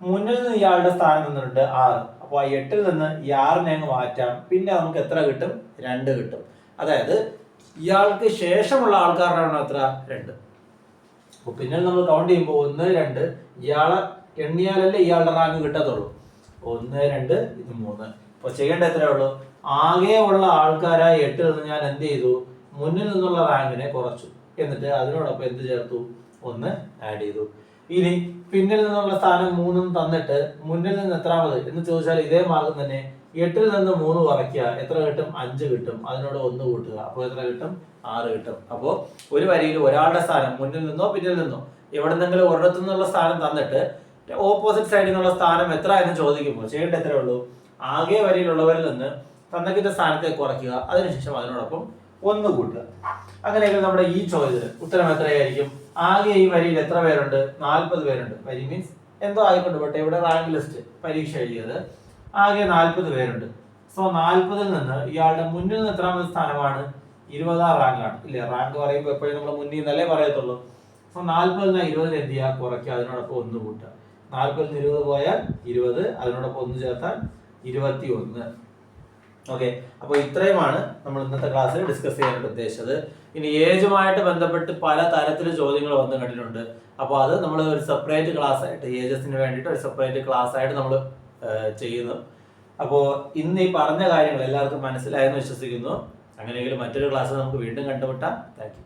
മുന്നിൽ നിന്ന് ഇയാളുടെ സ്ഥാനം നിന്നിട്ടുണ്ട് 6. അപ്പോൾ ആ 8ൽ നിന്ന് ഈ 6നെ അങ്ങ് മാറ്റാം. പിന്നെ നമുക്ക് എത്ര കിട്ടും? 2 കിട്ടും. അതായത് ഇയാൾക്ക് ശേഷമുള്ള ആൾക്കാരുടെ എണ്ണം എത്ര? 2. അപ്പൊ പിന്നിൽ നമ്മൾ കൗണ്ട് ചെയ്യുമ്പോൾ 1 2, ഇയാളെ എണ്ണിയാലല്ലേ ഇയാളുടെ റാങ്ക് കിട്ടത്തുള്ളൂ. 1 2 ഇത് 3. അപ്പൊ ചെയ്യേണ്ട എത്രയേ ഉള്ളൂ? ആകെ ഉള്ള ആൾക്കാരായ 8ൽ നിന്ന് ഞാൻ എന്ത് ചെയ്തു? മുന്നിൽ നിന്നുള്ള റാങ്കിനെ കുറച്ചു. എന്നിട്ട് അതിനോടൊപ്പം എന്ത് ചേർത്തു? 1 ആഡ് ചെയ്തു. ഇനി പിന്നിൽ നിന്നുള്ള സ്ഥാനം 3 തന്നിട്ട് മുന്നിൽ നിന്ന് എത്രാമത് എന്ന് ചോദിച്ചാൽ ഇതേ മാർഗം തന്നെ. 8ൽ നിന്ന് 3 കുറയ്ക്കുക, എത്ര കിട്ടും? 5 കിട്ടും. അതിനോട് 1 കൂട്ടുക, അപ്പോൾ എത്ര കിട്ടും? 6 കിട്ടും. അപ്പോൾ ഒരു വരിയിൽ ഒരാളുടെ സ്ഥാനം മുന്നിൽ നിന്നോ പിന്നിൽ നിന്നോ എവിടെന്നെങ്കിലും ഒരിടത്തു നിന്നുള്ള സ്ഥാനം തന്നിട്ട് ഓപ്പോസിറ്റ് സൈഡിൽ നിന്നുള്ള സ്ഥാനം എത്ര എന്ന് ചോദിക്കുമ്പോൾ ചെയ്യേണ്ട എത്രയേ ഉള്ളൂ? ആകെ വരിയിലുള്ളവരിൽ നിന്ന് തന്നിക്കുന്ന സ്ഥാനത്തെ കുറയ്ക്കുക, അതിനുശേഷം അതിനോടൊപ്പം 1 കൂട്ടുക. അങ്ങനെയെങ്കിൽ നമ്മുടെ ഈ ചോദ്യത്തിന് ഉത്തരം എത്രയായിരിക്കും? ആകെ ഈ വരിയിൽ എത്ര പേരുണ്ട്? 40 പേരുണ്ട്. വരി മീൻസ് എന്തോ ആയിക്കൊണ്ട് പോട്ടെ, ഇവിടെ റാങ്ക് ലിസ്റ്റ് പരീക്ഷ എഴുതിയത് ആകെ 40 പേരുണ്ട്. സോ 40ൽ നിന്ന് ഇയാളുടെ മുന്നിൽ നിന്ന് എത്രാമത്തെ സ്ഥാനമാണ്? 20ാം റാങ്കാണ് ഇല്ലേ? റാങ്ക് പറയുമ്പോൾ എപ്പോഴും നമ്മൾ മുന്നിൽ നിന്നല്ലേ പറയത്തുള്ളൂ. സോ 40ൽ നിന്ന് 20 എന്ത് ചെയ്യുക? കുറയ്ക്കുക, അതിനോടൊപ്പം 1 കൂട്ടുക. 40ൽ നിന്ന് 20 പോയാൽ 20, അതിനോടൊപ്പം 1 ചേർത്താൽ 21. ഓക്കെ, അപ്പോൾ ഇത്രയുമാണ് നമ്മൾ ഇന്നത്തെ ക്ലാസ്സിൽ ഡിസ്കസ് ചെയ്യാനായിട്ട് ഉദ്ദേശിച്ചത്. ഇനി ഏജുമായിട്ട് ബന്ധപ്പെട്ട് പല തരത്തിലുള്ള ചോദ്യങ്ങൾ വന്നു കണ്ടിട്ടുണ്ട്. അപ്പോൾ അത് നമ്മൾ ഒരു സെപ്പറേറ്റ് ക്ലാസ് ആയിട്ട്, ഏജസിന് വേണ്ടിയിട്ട് ഒരു സെപ്പറേറ്റ് ക്ലാസ് ആയിട്ട് നമ്മൾ ചെയ്യുന്നു. അപ്പോൾ ഇന്ന് ഈ പറഞ്ഞ കാര്യങ്ങൾ എല്ലാവർക്കും മനസ്സിലായെന്ന് വിശ്വസിക്കുന്നു. അങ്ങനെയെങ്കിൽ മറ്റൊരു ക്ലാസ് നമുക്ക് വീണ്ടും കണ്ടുമുട്ടാം. Thank you.